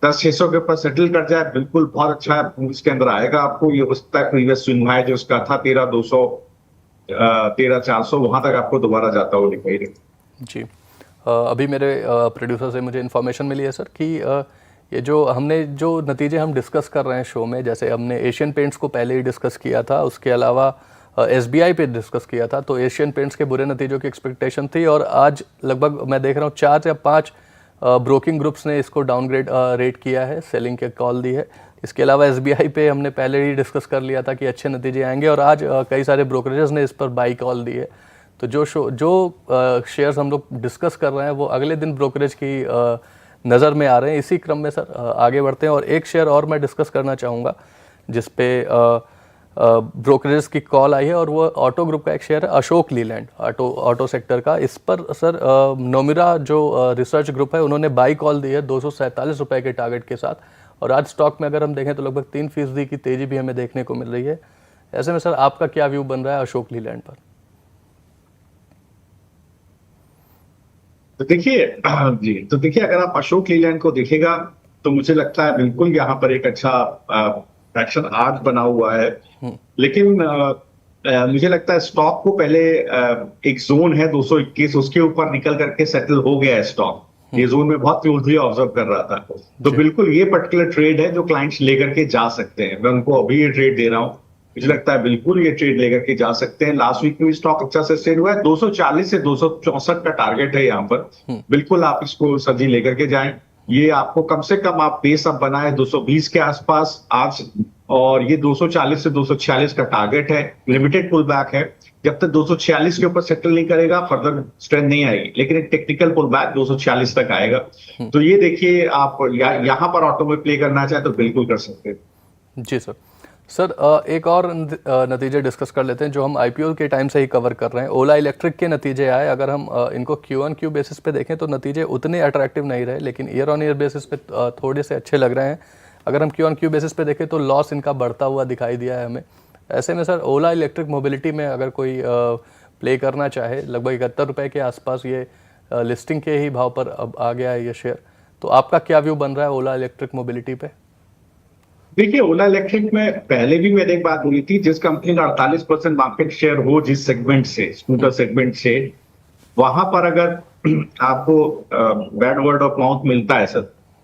10,600 के ऊपर सेटल कर जाए बिल्कुल बहुत अच्छा इसके अंदर आएगा। आपको ये उस तक प्रीवियस स्विंग हाई जो उसका था 13,200 13,400 वहां तक आपको दोबारा जाता हुआ दिखाई दे। जी अभी मेरे प्रोड्यूसर से मुझे इन्फॉर्मेशन मिली है सर कि ये जो हमने जो नतीजे हम डिस्कस कर रहे हैं शो में, जैसे हमने एशियन पेंट्स को पहले ही डिस्कस किया था, उसके अलावा SBI पे डिस्कस किया था, तो एशियन पेंट्स के बुरे नतीजों की एक्सपेक्टेशन थी, और आज लगभग मैं देख रहा हूँ 4 या 5 ब्रोकिंग ग्रुप्स ने इसको डाउनग्रेड रेट किया है, सेलिंग के कॉल दी है। इसके अलावा SBI पे हमने पहले ही डिस्कस कर लिया था कि अच्छे नतीजे आएंगे, और आज कई सारे ब्रोकरेजेस ने इस पर बाई कॉल दी है। तो जो शेयर्स हम लोग डिस्कस कर रहे हैं वो अगले दिन ब्रोकरेज की नज़र में आ रहे हैं। इसी क्रम में सर आगे बढ़ते हैं, और एक शेयर और मैं डिस्कस करना चाहूँगा जिस पे ब्रोकरेज की कॉल आई है, और वो ऑटो ग्रुप का एक शेयर है अशोक लीलैंड, ऑटो सेक्टर का। इस पर सर नोमिरा जो रिसर्च ग्रुप है उन्होंने बाई कॉल दी है 247 रुपये के टारगेट के साथ, और आज स्टॉक में अगर हम देखें तो लगभग 3% की तेज़ी भी हमें देखने को मिल रही है। ऐसे में सर आपका क्या व्यू बन रहा है अशोक लीलैंड पर? तो देखिए अगर आप अशोक लीलैंड को देखेगा तो मुझे लगता है बिल्कुल यहाँ पर एक अच्छा एक्शन आज बना हुआ है। लेकिन मुझे लगता है स्टॉक को पहले एक जोन है 221, उसके ऊपर निकल करके सेटल हो गया है स्टॉक। ये जोन में बहुत क्लोजली ऑब्जर्व कर रहा था, तो बिल्कुल ये पर्टिकुलर ट्रेड है जो क्लाइंट्स लेकर के जा सकते हैं। मैं उनको अभी ये ट्रेड दे रहा हूँ, मुझे लगता है बिल्कुल ये ट्रेड लेकर के जा सकते हैं। लास्ट वीक में भी स्टॉक अच्छा सस्टेन हुआ है, 240 से 264 का टारगेट है यहाँ पर। बिल्कुल आप इसको सब्जी लेकर के जाएं। ये आपको कम से कम आप बेस अप बनाए 220 के आसपास आज, और ये 240 से 246 का टारगेट है। लिमिटेड पुल बैक है, जब तक 246 के ऊपर सेटल नहीं करेगा फर्दर स्ट्रेंथ नहीं आएगी, लेकिन एक टेक्निकल पुल बैक 246 तक आएगा। तो ये देखिए आप यहाँ पर ऑटो में प्ले करना चाहे तो बिल्कुल कर सकते हैं। जी सर, एक और नतीजे डिस्कस कर लेते हैं जो हम IPO के टाइम से ही कवर कर रहे हैं। ओला इलेक्ट्रिक के नतीजे आए, अगर हम इनको Q1Q बेसिस पे देखें तो नतीजे उतने अट्रैक्टिव नहीं रहे, लेकिन ईयर ऑन ईयर बेसिस पे थोड़े से अच्छे लग रहे हैं। अगर हम Q1Q बेसिस पे देखें तो लॉस इनका बढ़ता हुआ दिखाई दिया है हमें। ऐसे में सर ओला इलेक्ट्रिक मोबिलिटी में अगर कोई प्ले करना चाहे, लगभग 71 रुपये के आसपास ये लिस्टिंग के ही भाव पर अब आ गया है ये शेयर, तो आपका क्या व्यू बन रहा है ओला इलेक्ट्रिक मोबिलिटी पे? देखिए ओला इलेक्ट्रिक में पहले भी मैंने एक बात बोली थी, जिस कंपनी का 48% मार्केट शेयर हो जिस सेगमेंट से, स्कूटर सेगमेंट से, वहां पर अगर आपको बैड वर्ड ऑफ माउथ मिलता है सर,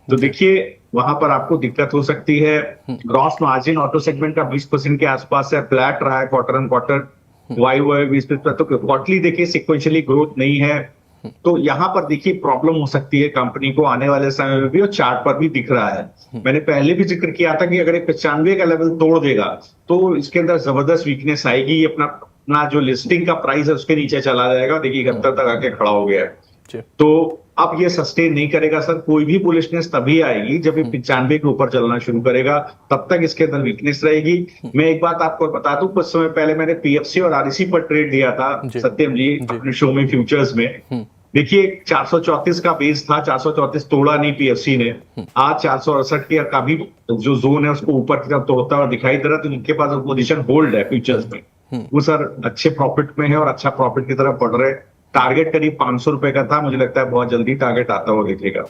तो देखिए वहां पर आपको दिक्कत हो सकती है। ग्रॉस मार्जिन ऑटो सेगमेंट का 20% के आसपास है, फ्लैट रहा है क्वार्टर ऑन क्वार्टर। वाई 20%, तो क्वार्टरली देखिए सिक्वेंशियली ग्रोथ नहीं है, तो यहाँ पर देखिए प्रॉब्लम हो सकती है कंपनी को आने वाले समय में भी, और चार्ट पर भी दिख रहा है। मैंने पहले भी जिक्र किया था कि अगर एक 95 का लेवल तोड़ देगा तो इसके अंदर जबरदस्त वीकनेस आएगी, अपना अपना जो लिस्टिंग का प्राइस है उसके नीचे चला जाएगा। देखिए 71 तक आके खड़ा हो गया है, तो अब ये सस्टेन नहीं करेगा सर। कोई भी बुलिशनेस तभी आएगी जब ये 95 के ऊपर चलना शुरू करेगा, तब तक इसके अंदर वीकनेस रहेगी। मैं एक बात आपको बता दूं, कुछ समय पहले मैंने पीएफसी और आरईसी पर ट्रेड दिया था सत्यम जी अपने शो में फ्यूचर्स में। देखिए 434 का बेस था, 434 तोड़ा नहीं पीएफसी ने, आज 468 के का भी जो जोन है उसको ऊपर की तरफ तोड़ता हुआ दिखाई दे रहा है, तो इनके पास पोजीशन होल्ड है फ्यूचर्स में, वो सर अच्छे प्रॉफिट में है और अच्छा प्रॉफिट की तरफ बढ़ रहे हैं। टारगेट करीब 500 रुपए का था, मुझे लगता है बहुत जल्दी टारगेट आता हुआ दिखेगा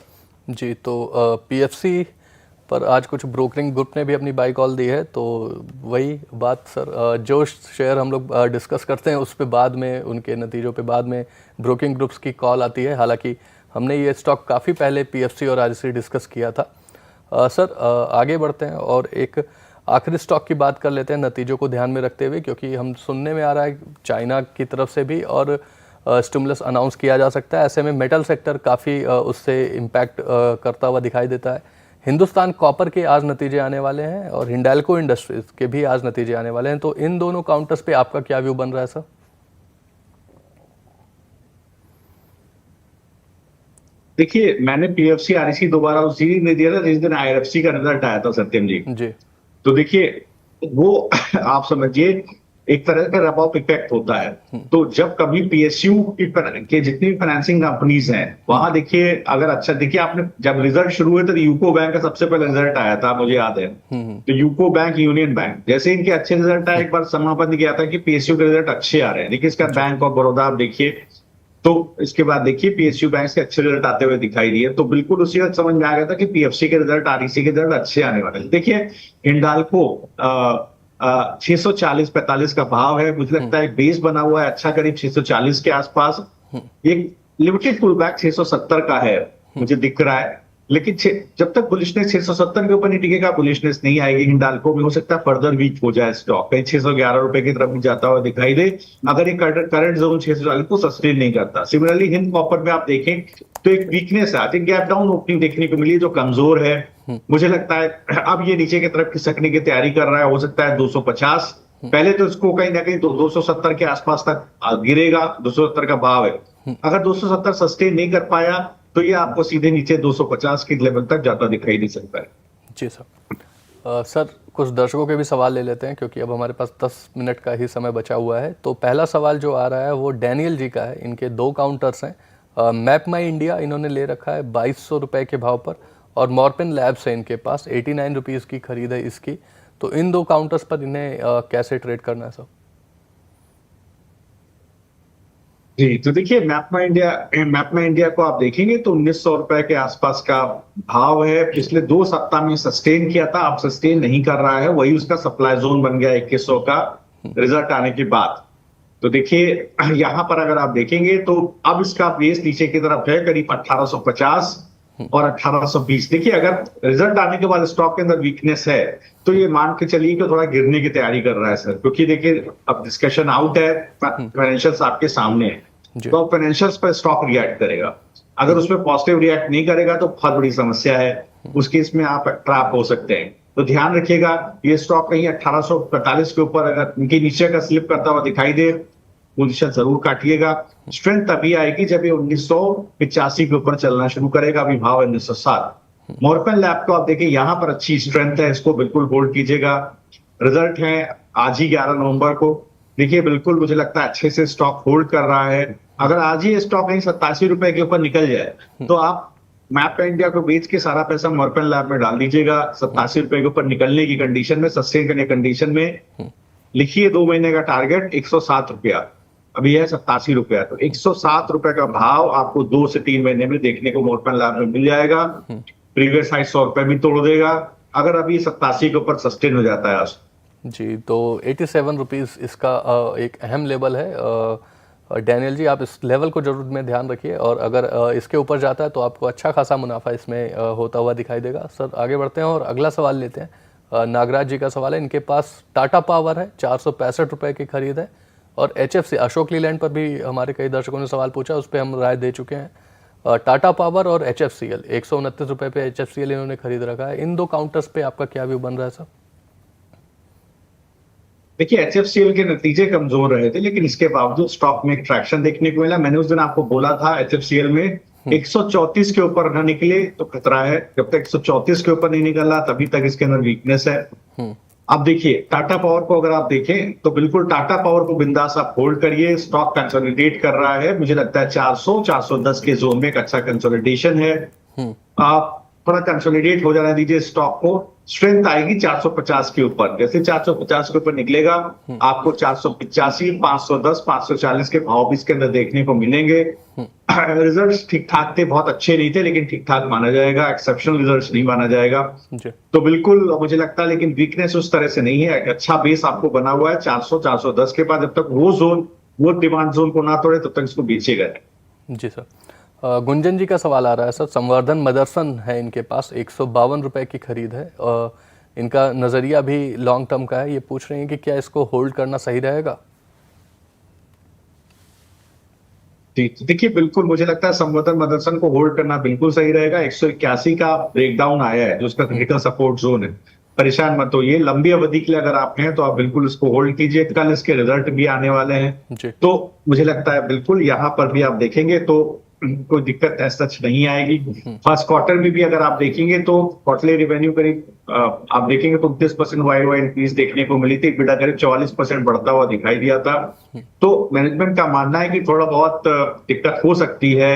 जी। तो पीएफसी पर आज कुछ ब्रोकरिंग ग्रुप ने भी अपनी बाई कॉल दी है, तो वही बात सर, जो शेयर हम लोग डिस्कस करते हैं उस पर बाद में उनके नतीजों पे बाद में ब्रोकिंग ग्रुप्स की कॉल आती है। हालांकि हमने ये स्टॉक काफ़ी पहले पीएफसी और आरईसी डिस्कस किया था। सर आगे बढ़ते हैं और एक आखिरी स्टॉक की बात कर लेते हैं नतीजों को ध्यान में रखते हुए, क्योंकि हम सुनने में आ रहा है चाइना की तरफ से भी और स्टिमुलस अनाउंस किया जा सकता है। ऐसे में मेटल सेक्टर काफ़ी उससे इम्पैक्ट करता हुआ दिखाई देता है। हिंदुस्तान कॉपर के आज नतीजे आने वाले हैं और हिंडाल्को इंडस्ट्रीज के भी आज नतीजे आने वाले हैं, तो इन दोनों काउंटर्स पे आपका क्या व्यू बन रहा है सर? देखिए मैंने पीएफसी आरईसी दोबारा उस दिन नहीं दिया था जिस दिन आईआरएफसी का रिजल्ट आया था सत्यम जी। तो देखिए वो आप समझिए एक तरह का रब ऑफ इफेक्ट होता है। तो जब कभी पीएसयू के जितनी भी फाइनेंसिंग कंपनीज हैं वहां देखिए, अगर अच्छा देखिए आपने जब रिजल्ट शुरू हुए तो यूको बैंक का सबसे पहले रिजल्ट आया था, मुझे याद है। तो यूको बैंक, यूनियन बैंक, जैसे इनके अच्छे रिजल्ट आए, एक बार समापन किया था कि पीएसयू के रिजल्ट अच्छे आ रहे हैं। देखिए इसका बैंक ऑफ बड़ौदा आप देखिए, तो इसके बाद देखिए पीएसयू बैंक के अच्छे रिजल्ट आते हुए दिखाई दिए, तो बिल्कुल उसी वक्त समझ में आ गया था कि पीएफसी के रिजल्ट, आरईसी के रिजल्ट अच्छे आने वाले हैं। देखिए हिंडाल्को 640-45 का भाव है, मुझे लगता है बेस बना हुआ है अच्छा करीब 640 के आसपास। एक लिमिटेड पुल बैक 670 का है मुझे दिख रहा है, लेकिन जब तक बुलिशनेस 670 के ऊपर नहीं टिकेगा, बुलिशनेस नहीं आएगी हिंडाल्को में, हो सकता है फर्दर वीक हो जाए स्टॉक, कहीं 611 रुपए की तरफ भी जाता हुआ दिखाई दे अगर ये करंट जोन 640 को सस्टेन नहीं करता। सिमिलरली हिंद कॉपर में आप देखें तो एक वीकनेस है, I think gap down opening देखने को मिली जो कमजोर है। मुझे लगता है अब ये नीचे की तरफ खिसकने की तैयारी कर रहा है, हो सकता है 250, पहले तो इसको कहीं ना कहीं 270 के आसपास तक गिरेगा, 270 का भाव है। अगर 270 सस्टेन नहीं कर पाया तो ये आपको सीधे नीचे 250 के लेवल तक जाता दिखाई नहीं सकता है। जी सर। सर कुछ दर्शकों के भी सवाल ले लेते हैं क्योंकि अब हमारे पास 10 मिनट का ही समय बचा हुआ है। तो पहला सवाल जो आ रहा है वो डैनियल जी का है, इनके 2 काउंटर्स हैं। मैप माई इंडिया इन्होंने ले रखा है 2200 रुपये के भाव पर, और मॉर्पिन लैब्स है इनके पास 89 रुपीज़ की खरीद है इसकी। तो इन 2 काउंटर्स पर इन्हें कैसे ट्रेड करना है सर? जी तो देखिए मैप माई इंडिया को आप देखेंगे तो 1900 रुपए के आसपास का भाव है। पिछले 2 सप्ताह में सस्टेन किया था, अब सस्टेन नहीं कर रहा है, वही उसका सप्लाई जोन बन गया 2100 का रिजल्ट आने के बाद। तो देखिए यहां पर अगर आप देखेंगे तो अब इसका बेस नीचे की तरफ है करीब 1850 और 1820। देखिए अगर रिजल्ट आने के बाद स्टॉक के अंदर वीकनेस है तो ये मान के चलिए कि थोड़ा गिरने की तैयारी कर रहा है सर, क्योंकि देखिए अब डिस्कशन आउट है, फाइनेंशियल्स आपके सामने है, तो फाइनेंशियल्स पर स्टॉक रिएक्ट करेगा। अगर उसमें पॉजिटिव रिएक्ट नहीं करेगा तो बहुत बड़ी समस्या है, उस केस में आप ट्रैप हो सकते हैं। तो ध्यान रखिएगा ये स्टॉक कहीं 1845 के ऊपर अगर इनके नीचे का स्लिप करता हुआ दिखाई दे, पोजीशन जरूर काटिएगा। स्ट्रेंथ तभी आएगी जब ये 1985 के ऊपर चलना शुरू करेगा, अभी भाव 1907। मॉर्पिन लैब को आप देखिए यहाँ पर अच्छी स्ट्रेंथ है, इसको बिल्कुल होल्ड कीजिएगा। रिजल्ट है आज ही 11 नवंबर को, देखिए बिल्कुल मुझे लगता है अच्छे से स्टॉक होल्ड कर रहा है। अगर आज ही स्टॉक कहीं 87 रुपए के ऊपर निकल जाए तो आप मैप इंडिया को बेच के सारा पैसा मॉर्पिन लैब में डाल दीजिएगा। 87 रुपए के ऊपर निकलने की कंडीशन में, सस्टेन करने की कंडीशन में लिखिए 2 महीने का टारगेट 107 रुपया, अभी है 87 रुपया, तो 107 रुपए का भाव आपको 2 से 3 महीने में देखने को मॉर्पिन लैब में मिल जाएगा। प्रीवियस हाई 100 रुपए भी तोड़ देगा अगर अभी 87 के ऊपर सस्टेन हो जाता है आज। जी तो 87 रुपीज़ इसका एक अहम लेवल है। डैनियल जी आप इस लेवल को जरूर में ध्यान रखिए, और अगर इसके ऊपर जाता है तो आपको अच्छा खासा मुनाफा इसमें होता हुआ दिखाई देगा। सर आगे बढ़ते हैं और अगला सवाल लेते हैं। नागराज जी का सवाल है, इनके पास टाटा पावर है 465 रुपये की खरीद है, और HFC अशोक लीलैंड पर भी हमारे कई दर्शकों ने सवाल पूछा, उस पर हम राय दे चुके हैं। टाटा पावर और HFCL 129 रुपये पे HFCL इन्होंने खरीद रखा है। इन दो काउंटर्स पे आपका क्या व्यू बन रहा है सर? देखिए, HFCL के नतीजे कमजोर रहे थे, लेकिन इसके बावजूद स्टॉक में एक ट्रैक्शन देखने को मिला। मैंने उस दिन आपको बोला था HFCL में 134 के ऊपर न निकले तो खतरा है। जब तक 134 के ऊपर नहीं निकला तभी तक इसके अंदर वीकनेस है। अब देखिए, टाटा पावर को अगर आप देखें तो बिल्कुल टाटा पावर को बिंदास आप होल्ड करिए। स्टॉक कंसोलिडेट कर रहा है, मुझे लगता है 400-410 के जोन में एक अच्छा कंसोलिडेशन है। आप थोड़ा कंसोलिडेट हो जाना दीजिए स्टॉक को। स्ट्रेंथ आएगी 450 के ऊपर। जैसे 450 के ऊपर निकलेगा आपको 485, 510, 540 के भाव भी इसके अंदर देखने को मिलेंगे। रिजल्ट्स ठीक ठाक थे, बहुत अच्छे नहीं थे, लेकिन ठीक ठाक माना जाएगा, एक्सेप्शनल रिजल्ट्स नहीं माना जाएगा। तो बिल्कुल मुझे लगता है, लेकिन वीकनेस उस तरह से नहीं है। एक अच्छा बेस आपको बना हुआ है 400-410 के बाद। जब तक वो डिमांड जोन को ना तोड़े तब तक इसको बेचेगा। जी सर। गुंजन जी का सवाल आ रहा है सर, संवर्धन मदरसन है इनके पास, 152 रुपए की खरीद है। इनका नजरिया भी लॉन्ग टर्म का है। ये पूछ रहे हैं कि क्या इसको होल्ड करना सही रहेगा? देखिए, बिल्कुल मुझे लगता है संवर्धन मदरसन को होल्ड करना बिल्कुल सही रहेगा। 181 का ब्रेकडाउन आया है जो उसका क्रिटिकल सपोर्ट जोन है। परेशान मत होइए, लंबी अवधि के लिए अगर आप हैं तो आप बिल्कुल इसको होल्ड कीजिए। कल इसके रिजल्ट भी आने वाले हैं, तो मुझे लगता है बिल्कुल यहाँ पर भी आप देखेंगे तो कोई दिक्कत ऐसा सच नहीं आएगी। फर्स्ट क्वार्टर में भी अगर आप देखेंगे तो क्वार्टरली रेवेन्यू करीब आप देखेंगे तो 29% YoY इंक्रीज देखने को मिली थी। बिल्डा करीब 44% बढ़ता हुआ दिखाई दिया था। तो मैनेजमेंट का मानना है कि थोड़ा बहुत दिक्कत हो सकती है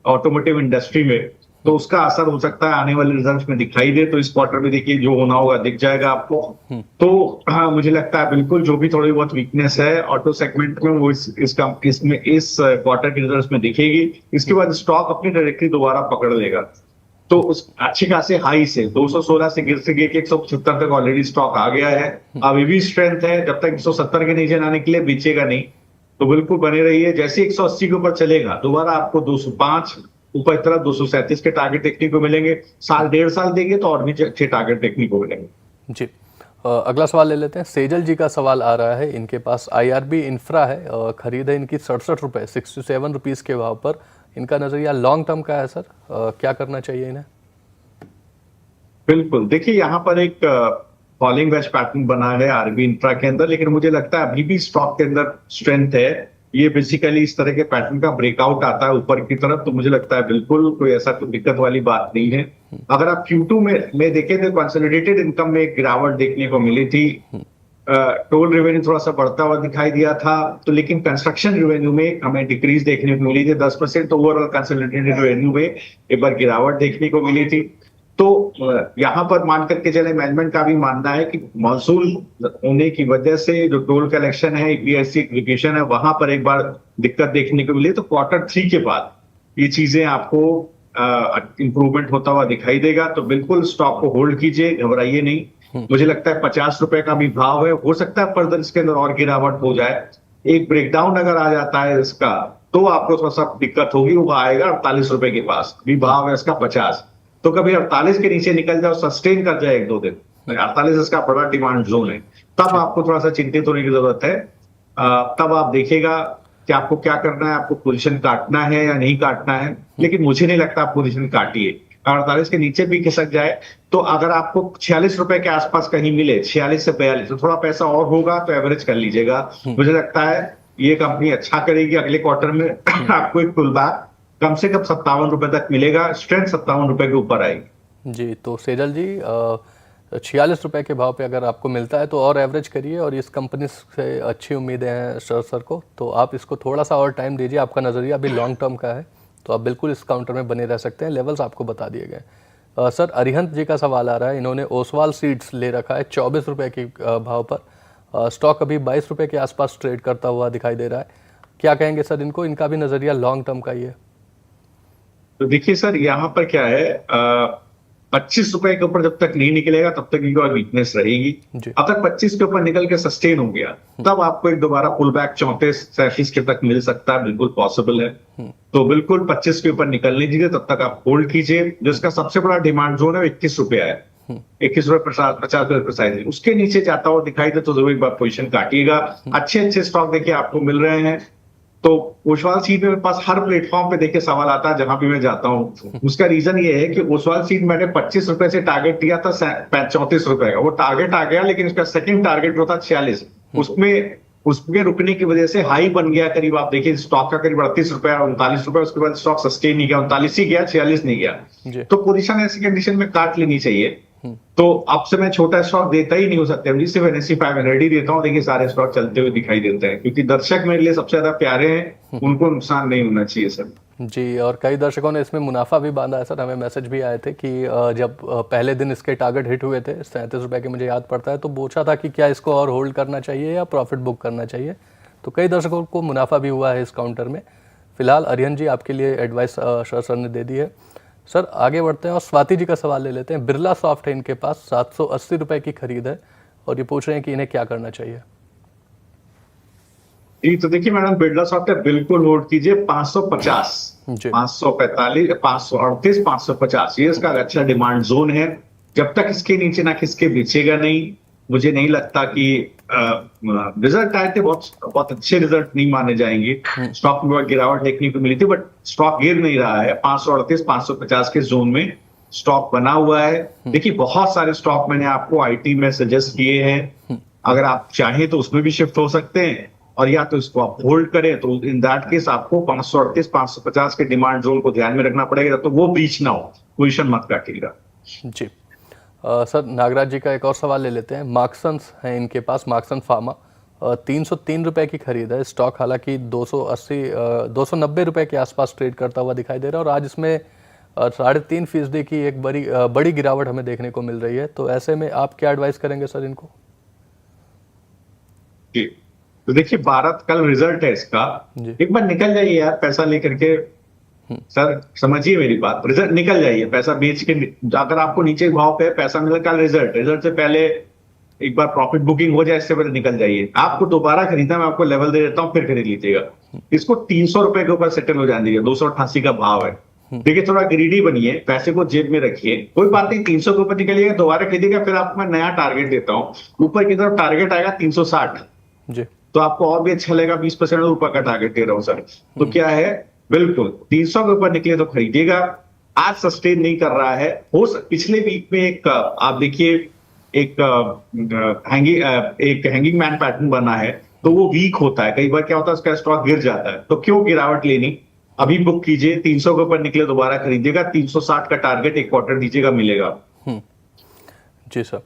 ऑटोमोटिव इंडस्ट्री में, तो उसका असर हो सकता है आने वाले रिजल्ट्स में दिखाई दे। तो इस क्वार्टर में देखिए जो होना होगा दिख जाएगा आपको। तो हाँ, मुझे लगता है बिल्कुल जो भी थोड़ी बहुत वीकनेस है ऑटो सेगमेंट में वो इस क्वार्टर के रिजल्ट्स में दिखेगी। इसके बाद स्टॉक अपनी डायरेक्टली दोबारा पकड़ लेगा। तो उस अच्छे खासे हाई से 216 से गिर के 175 तक ऑलरेडी स्टॉक आ गया है। अभी भी स्ट्रेंथ है, जब तक 170 के नीचे ना निकले बेचेगा नहीं। तो बिल्कुल बने रहिए। जैसे 180 के ऊपर चलेगा दोबारा आपको 205 ऊपर तरफ 237 के टारगेट देखने को मिलेंगे। साल 1.5 साल देंगे तो और भी अच्छे टारगेट देखने को मिलेंगे। जी, अगला सवाल ले लेते हैं। सेजल जी का सवाल आ रहा है, इनके पास IRB इंफ्रा है, खरीद है इनकी 67 रुपये, 67 रुपीज़ के भाव पर। इनका नजरिया लॉन्ग टर्म का है सर, क्या करना चाहिए इन्हें? बिल्कुल, देखिए यहाँ पर एक फॉलिंग वेज पैटर्न बना है RB इंफ्रा के अंदर, लेकिन मुझे लगता है अभी भी स्टॉक के अंदर स्ट्रेंथ है। ये बेसिकली इस तरह के पैटर्न का ब्रेकआउट आता है ऊपर की तरफ, तो मुझे लगता है बिल्कुल कोई ऐसा कोई दिक्कत वाली बात नहीं है। अगर आप Q2 में देखें तो कंसोलिडेटेड इनकम में एक गिरावट देखने को मिली थी। टोल रेवेन्यू थोड़ा सा बढ़ता हुआ दिखाई दिया था, तो लेकिन कंस्ट्रक्शन रेवेन्यू में हमें डिक्रीज देखने को मिली थी 10%। तो ओवरऑल कंसोलिडेटेड रेवेन्यू में एक बार गिरावट देखने को मिली थी। तो यहाँ पर मान करके चले, मैनेजमेंट का भी मानना है कि मॉनसून होने की वजह से जो टोल कलेक्शन है, EPSC एग्जीक्यूशन है, वहां पर एक बार दिक्कत देखने को मिली। तो क्वार्टर 3 के बाद ये चीजें आपको इंप्रूवमेंट होता हुआ दिखाई देगा। तो बिल्कुल स्टॉक को होल्ड कीजिए, घबराइए नहीं। मुझे लगता है 50 रुपए का भी भाव है, हो सकता है फर्दर इसके अंदर और गिरावट हो जाए। एक ब्रेकडाउन अगर आ जाता है इसका तो आपको थोड़ा सा दिक्कत होगी। वो आएगा 48 रुपए के पास, भी भाव है इसका 50। तो कभी 48 के नीचे निकल जाओ, सस्टेन कर जाए 1-2 दिन, 48 इसका बड़ा डिमांड जोन है, तब आपको थोड़ा सा चिंतित होने की जरूरत है। तब आप देखिएगा कि आपको क्या करना है, आपको पोजीशन काटना है या नहीं काटना है। लेकिन मुझे नहीं लगता आप पोजीशन काटिए। 48 के नीचे भी खिसक जाए तो अगर आपको 46 रुपए के आसपास कहीं मिले, 46 से 42, तो थोड़ा पैसा और होगा तो एवरेज कर लीजिएगा। मुझे लगता है ये कंपनी अच्छा करेगी अगले क्वार्टर में। आपको एक पुल बैक कम से कम 57 रुपए तक मिलेगा। स्ट्रेंथ 57 रुपए के ऊपर आएगी। जी, तो सेजल जी 46 रुपए के भाव पे अगर आपको मिलता है तो और एवरेज करिए, और इस कंपनी से अच्छी उम्मीदें हैं सर को, तो आप इसको थोड़ा सा और टाइम दीजिए। आपका नज़रिया अभी लॉन्ग टर्म का है, तो आप बिल्कुल इस काउंटर में बने रह सकते हैं। लेवल्स आपको बता दिए गए। सर अरिहंत जी का सवाल आ रहा है, इन्होंने ओसवाल सीड्स ले रखा है 24 रुपये के भाव पर। स्टॉक अभी 22 रुपये के आसपास ट्रेड करता हुआ दिखाई दे रहा है। क्या कहेंगे सर इनको? इनका भी नज़रिया लॉन्ग टर्म का ही है। तो देखिए सर, यहाँ पर क्या है, 25 रुपए के ऊपर जब तक नहीं निकलेगा तब तक इनकी और वीकनेस रहेगी। अगर 25 के ऊपर निकल के सस्टेन हो गया तब आपको एक दोबारा पुल बैक 34-37 के तक मिल सकता है, बिल्कुल पॉसिबल है। तो बिल्कुल 25 के ऊपर निकलने दीजिए, तब तक आप होल्ड कीजिए। जिसका सबसे बड़ा डिमांड जोन है 21 रुपया है। 21 रुपए 50 पैसे उसके नीचे जाता हुआ दिखाई दे तो जरूर एक बार पोजीशन काटिएगा। अच्छे स्टॉक देखिए आपको मिल रहे हैं। तो ओसवाल सीड में मेरे पास हर प्लेटफॉर्म पे देखिए सवाल आता है जहां भी मैं जाता हूँ। उसका रीजन ये है कि ओसवाल सीड मैंने 25 रुपए से टारगेट दिया था 34 रुपए का, वो टारगेट आ गया लेकिन उसका सेकंड टारगेट जो था 46, उसमें रुकने की वजह से हाई बन गया करीब आप देखिए स्टॉक का करीब 38 रुपए 39 रुपए, उसके बाद स्टॉक सस्टेन नहीं किया, 39 ही गया 46 नहीं गया। तो पोजीशन ऐसी कंडीशन में काट लेनी चाहिए। तो अब से मैं छोटा स्टॉक देता ही नहीं हो सकता, सिर्फ NSE 500 ही देता हूँ। देखिए सारे स्टॉक चलते हुए दिखाई देते हैं क्योंकि दर्शक मेरे लिए सबसे ज्यादा प्यारे हैं, उनको नुकसान नहीं होना चाहिए सर। जी, और कई दर्शकों ने इसमें मुनाफा भी बांधा है सर, हमें मैसेज भी आए थे कि जब पहले दिन इसके टारगेट हिट हुए थे 37 रुपए के, मुझे याद पड़ता है, तो पूछा था कि क्या इसको और होल्ड करना चाहिए या प्रॉफिट बुक करना चाहिए। तो कई दर्शकों को मुनाफा भी हुआ है इस काउंटर में। फिलहाल अरिहन जी आपके लिए एडवाइस सर ने दे दी है। सर आगे बढ़ते हैं और स्वाति जी का सवाल ले लेते हैं। बिरला सॉफ्ट है इनके पास, 780 रुपए की खरीद है और ये पूछ रहे हैं कि इन्हें क्या करना चाहिए। जी तो देखिए मैडम, बिरला सॉफ्टवेयर बिल्कुल होल्ड कीजिए 550, 545, 538, 550, ये इसका अच्छा डिमांड जोन है। जब तक इसके नीचे ना खिसके बेचेगा नहीं। मुझे नहीं लगता कि रिजल्ट आए थे, बहुत अच्छे रिजल्ट नहीं माने जाएंगे। स्टॉक में गिरावट देखने को मिली थी बट स्टॉक गिर नहीं रहा है। 538, 550 के जोन में स्टॉक बना हुआ है। देखिए बहुत सारे स्टॉक मैंने आपको IT में सजेस्ट किए हैं, अगर आप चाहें तो उसमें भी शिफ्ट हो सकते हैं और या तो इसको आप होल्ड करें। तो इन दैट केस आपको 538, 550 के डिमांड जोन को ध्यान में रखना पड़ेगा, तो वो बीच ना हो, पोजीशन मत काटिएगा। जी सर नागराज जी का एक और सवाल ले लेते हैं। मार्क्सन्स है इनके पास, मार्क्सन फार्मा, 303 रुपए की खरीद है। स्टॉक हालांकि 290 रुपए के आसपास ट्रेड करता हुआ दिखाई दे रहा है और आज इसमें 3.5% की एक बड़ी गिरावट हमें देखने को मिल रही है। तो ऐसे में आप क्या एडवाइस करेंगे सर इनको? जी तो देखिए भारत कल रिजल्ट है इसका, एक बार निकल जाइए यार पैसा लेकर के। सर समझिए मेरी बात, रिजल्ट निकल जाइए, पैसा बेच के अगर आपको नीचे भाव पे पैसा मिले, कल रिजल्ट से पहले एक बार प्रॉफिट बुकिंग हो जाए, इससे पहले निकल जाइए। आपको दोबारा खरीदना, मैं आपको लेवल दे देता हूँ, फिर खरीद लीजिएगा। इसको 300 रुपए के ऊपर सेटल हो जाने दीजिए, 288 का भाव है। देखिए थोड़ा ग्रीडी बनिए, पैसे को जेब में रखिए, कोई बात नहीं, 300 के ऊपर निकलिएगा, दोबारा खरीदिएगा। फिर आपको मैं नया टारगेट देता हूँ, ऊपर की तरफ टारगेट आएगा 360 जी, तो आपको और भी अच्छा लगेगा। 20% ऊपर का टारगेट दे रहा हूँ सर। तो क्या है, बिल्कुल 300 के ऊपर निकले तो खरीदिएगा। आज सस्टेन नहीं कर रहा है। पिछले वीक में एक आप देखिए एक हैंगिंग मैन पैटर्न बना है, तो वो वीक होता है। कई बार क्या होता है, उसका स्टॉक गिर जाता है। तो क्यों गिरावट लेनी, अभी बुक कीजिए, 300 के ऊपर निकले दोबारा खरीदिएगा। 360 का टारगेट एक क्वार्टर दीजिएगा, मिलेगा। जी सर।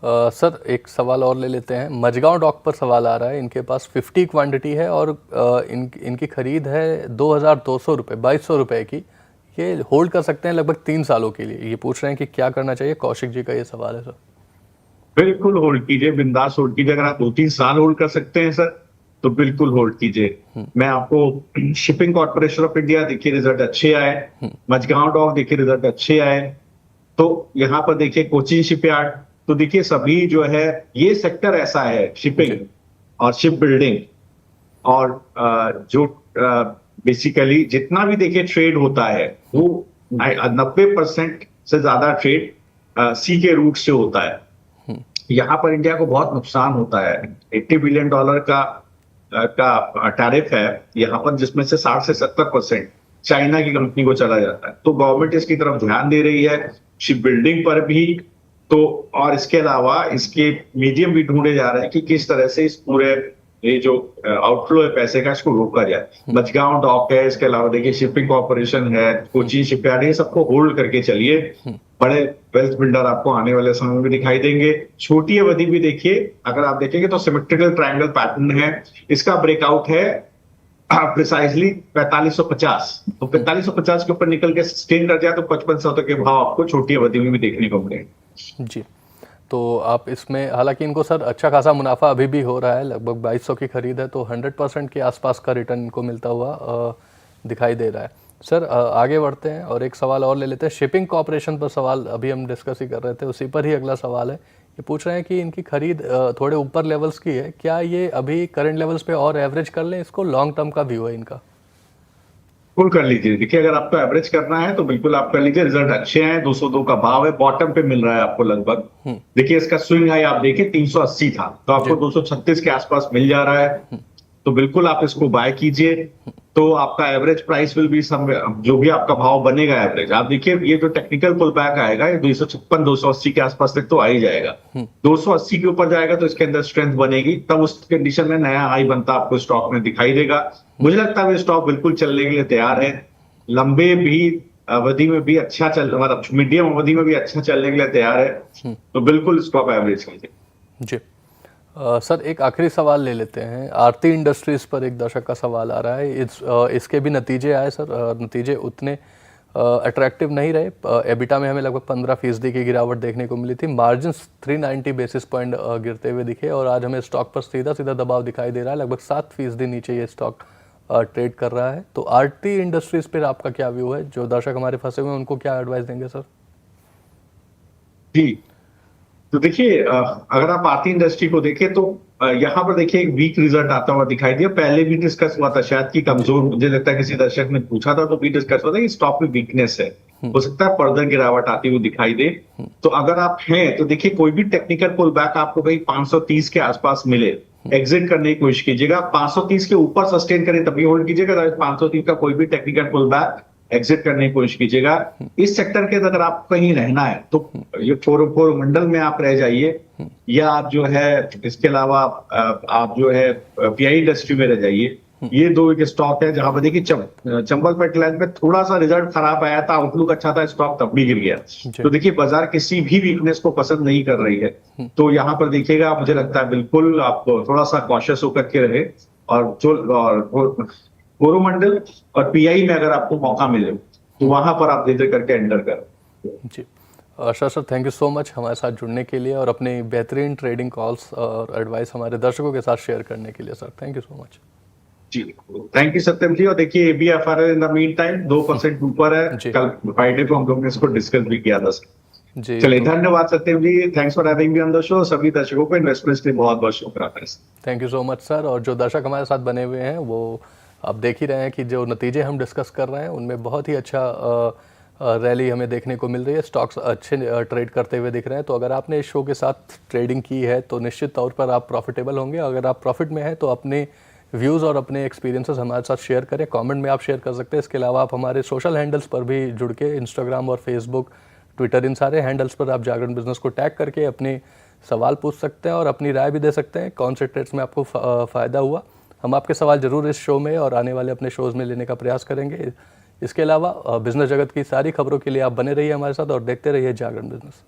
सर एक सवाल और ले लेते हैं। मजगांव डॉक पर सवाल आ रहा है, इनके पास 50 क्वांटिटी है और इनकी खरीद है 2200 रुपये, 2200 रुपये की। ये होल्ड कर सकते हैं लगभग 3 सालों के लिए। ये पूछ रहे हैं कि क्या करना चाहिए। कौशिक जी का ये सवाल है सर। बिल्कुल होल्ड कीजिए, बिंदास होल्ड कीजिए। अगर आप 2-3 साल होल्ड कर सकते हैं सर, तो बिल्कुल होल्ड कीजिए। मैं आपको शिपिंग कॉर्पोरेशन ऑफ इंडिया देखिए रिजल्ट अच्छे आए, मजगांव डॉक देखिए रिजल्ट अच्छे आए। तो यहाँ पर देखिए कोचिन शिपयार्ड, तो देखिए सभी जो है ये सेक्टर ऐसा है, शिपिंग और शिप बिल्डिंग और जो बेसिकली जितना भी देखिए ट्रेड होता है वो 90% से ज्यादा ट्रेड सी के रूट से होता है। यहाँ पर इंडिया को बहुत नुकसान होता है। $80 बिलियन का टैरिफ है यहाँ पर, जिसमें से 60 से 70% चाइना की कंपनी को चला जाता है। तो गवर्नमेंट इसकी तरफ ध्यान दे रही है, शिप बिल्डिंग पर भी। तो और इसके अलावा इसके मीडियम भी ढूंढे जा रहे हैं कि किस तरह से इस पूरे ये जो आउटफ्लो है पैसे का, इसको रोका जाए। मजगांव डॉक है, इसके अलावा देखिए शिपिंग कॉर्पोरेशन है, कोचिन शिपयार्ड, ये सबको होल्ड करके चलिए। बड़े वेल्थ बिल्डर आपको आने वाले समय में दिखाई देंगे। छोटी अवधि भी देखिए, अगर आप देखेंगे तो सिमेट्रिकल ट्रायंगल पैटर्न है, इसका ब्रेकआउट है प्रिसाइजली 4550। तो 4550 के ऊपर निकल के सस्टेन कर जाए तो 5500 तक के भाव आपको छोटी अवधि में भी देखने को मिलेंगे। जी तो आप इसमें, हालांकि इनको सर अच्छा खासा मुनाफा अभी भी हो रहा है, लगभग 2200 की खरीद है, तो 100% के आसपास का रिटर्न इनको मिलता हुआ दिखाई दे रहा है। सर आगे बढ़ते हैं और एक सवाल और ले लेते हैं। शिपिंग कॉर्पोरेशन पर सवाल अभी हम डिस्कस ही कर रहे थे, उसी पर ही अगला सवाल है। ये पूछ रहे हैं कि इनकी खरीद थोड़े ऊपर लेवल्स की है, क्या ये अभी करंट लेवल्स पे और एवरेज कर लें इसको? लॉन्ग टर्म का व्यू है इनका। फुल कर लीजिए। देखिए अगर आपको एवरेज करना है तो बिल्कुल आप कर लीजिए, रिजल्ट अच्छे हैं। 202 का भाव है, बॉटम पे मिल रहा है आपको लगभग। देखिए इसका स्विंग हाई आप देखिए 380 था, तो जी। आपको 236 के आसपास मिल जा रहा है। तो बिल्कुल आप इसको बाय कीजिए। तो आपका average price will be some, जो भी आपका भाव बनेगा एवरेज, आप देखिए ये जो टेक्निकल पुल बैक आएगा ये 256 280 के आसपास तक तो आ ही जाएगा। 280 के ऊपर जाएगा तो इसके अंदर स्ट्रेंथ बनेगी, तब उस कंडीशन में नया हाई बनता आपको स्टॉक में दिखाई देगा। मुझे लगता है ये स्टॉक बिल्कुल चलने के लिए तैयार है। लंबे भी अवधि में भी अच्छा चल, मतलब मीडियम अवधि में भी अच्छा चलने के लिए तैयार है। तो बिल्कुल स्टॉक एवरेज कीजिए। जी। सर एक आखिरी सवाल ले लेते हैं। आरती इंडस्ट्रीज पर एक दर्शक का सवाल आ रहा है। इसके भी नतीजे आए सर, नतीजे उतने अट्रैक्टिव नहीं रहे। एबिटा में हमें लगभग 15% की गिरावट देखने को मिली थी। मार्जिन्स 390 बेसिस पॉइंट गिरते हुए दिखे और आज हमें स्टॉक पर सीधा सीधा दबाव दिखाई दे रहा है। लगभग 7% नीचे ये स्टॉक ट्रेड कर रहा है। तो आरती इंडस्ट्रीज पर आपका क्या व्यू है? जो दर्शक हमारे फंसे हुए हैं उनको क्या एडवाइस देंगे सर? जी, तो देखिए अगर आप आरती इंडस्ट्री को देखें तो यहाँ पर देखिए एक वीक रिजल्ट आता हुआ दिखाई दिया। पहले भी डिस्कस हुआ था शायद कि कमजोर, मुझे लगता है किसी दर्शक ने पूछा था तो भी डिस्कस हुआ था कि स्टॉक में वीकनेस है, हो सकता है फर्दर गिरावट आती हुई दिखाई दे। तो अगर आप हैं तो देखिए कोई भी टेक्निकल पुल बैक आपको कहीं 530 के आसपास मिले, एग्जिट करने की कोशिश कीजिएगा। 530 के ऊपर सस्टेन करें तभी होल्ड कीजिएगा। 530 का कोई भी टेक्निकल पुल बैक एग्जिट करने की कोशिश कीजिएगा। इस सेक्टर के अगर आपको कहीं रहना है तो ये कोरोमंडल में आप रह जाइए, या आप जो है इसके अलावा आप जो है पीआई इंडस्ट्री में रह जाइए। ये दो एक स्टॉक है जहां पर देखिए चंबल फर्टिलाइजर में थोड़ा सा रिजल्ट खराब आया था, आउटलुक अच्छा था, स्टॉक तब भी गिर गया। तो देखिए बाजार किसी भी वीकनेस को पसंद नहीं कर रही है। तो यहाँ पर देखिएगा, मुझे लगता है बिल्कुल आप थोड़ा सा कॉशियस होकर के रहे। और जो कोरोमंडल और पीआई में अगर आपको मौका मिले तो वहां पर आप धीरे करके एंटर करें। जी sir, thank you so much हमारे साथ जुड़ने के लिए और अपनी बेहतरीन ट्रेडिंग कॉल्स और एडवाइस हमारे दर्शकों के साथ शेयर करने के लिए sir. Thank you so much. जी थैंक यू सत्यम जी। और देखिए ABFR in the meantime 2% ऊपर है। कल फ्राइडे को हम लोग ने इसको डिस्कस भी किया था सर। जी चलिए धन्यवाद Satyam ji, thanks for having me on the show. सभी दर्शकों को इन्वेस्टमेंट्स के लिए बहुत बहुत शुभकामनाएं। Thank you so much sir. और जो दर्शक हमारे साथ बने हुए हैं वो आप देख ही रहे हैं कि जो नतीजे हम डिस्कस कर रहे हैं उनमें बहुत ही अच्छा रैली हमें देखने को मिल रही है। स्टॉक्स अच्छे ट्रेड करते हुए दिख रहे हैं। तो अगर आपने इस शो के साथ ट्रेडिंग की है तो निश्चित तौर पर आप प्रॉफिटेबल होंगे। अगर आप प्रॉफिट में हैं तो अपने व्यूज़ और अपने एक्सपीरियंसेस हमारे साथ शेयर करें, कमेंट में आप शेयर कर सकते हैं। इसके अलावा आप हमारे सोशल हैंडल्स पर भी जुड़ के, इंस्टाग्राम और फेसबुक, ट्विटर, इन सारे हैंडल्स पर आप जागरण बिजनेस को टैग करके अपने सवाल पूछ सकते हैं और अपनी राय भी दे सकते हैं कौन से ट्रेड्स में आपको फ़ायदा हुआ। हम आपके सवाल जरूर इस शो में और आने वाले अपने शोज़ में लेने का प्रयास करेंगे। इसके अलावा बिजनेस जगत की सारी खबरों के लिए आप बने रहिए हमारे साथ और देखते रहिए जागरण बिजनेस।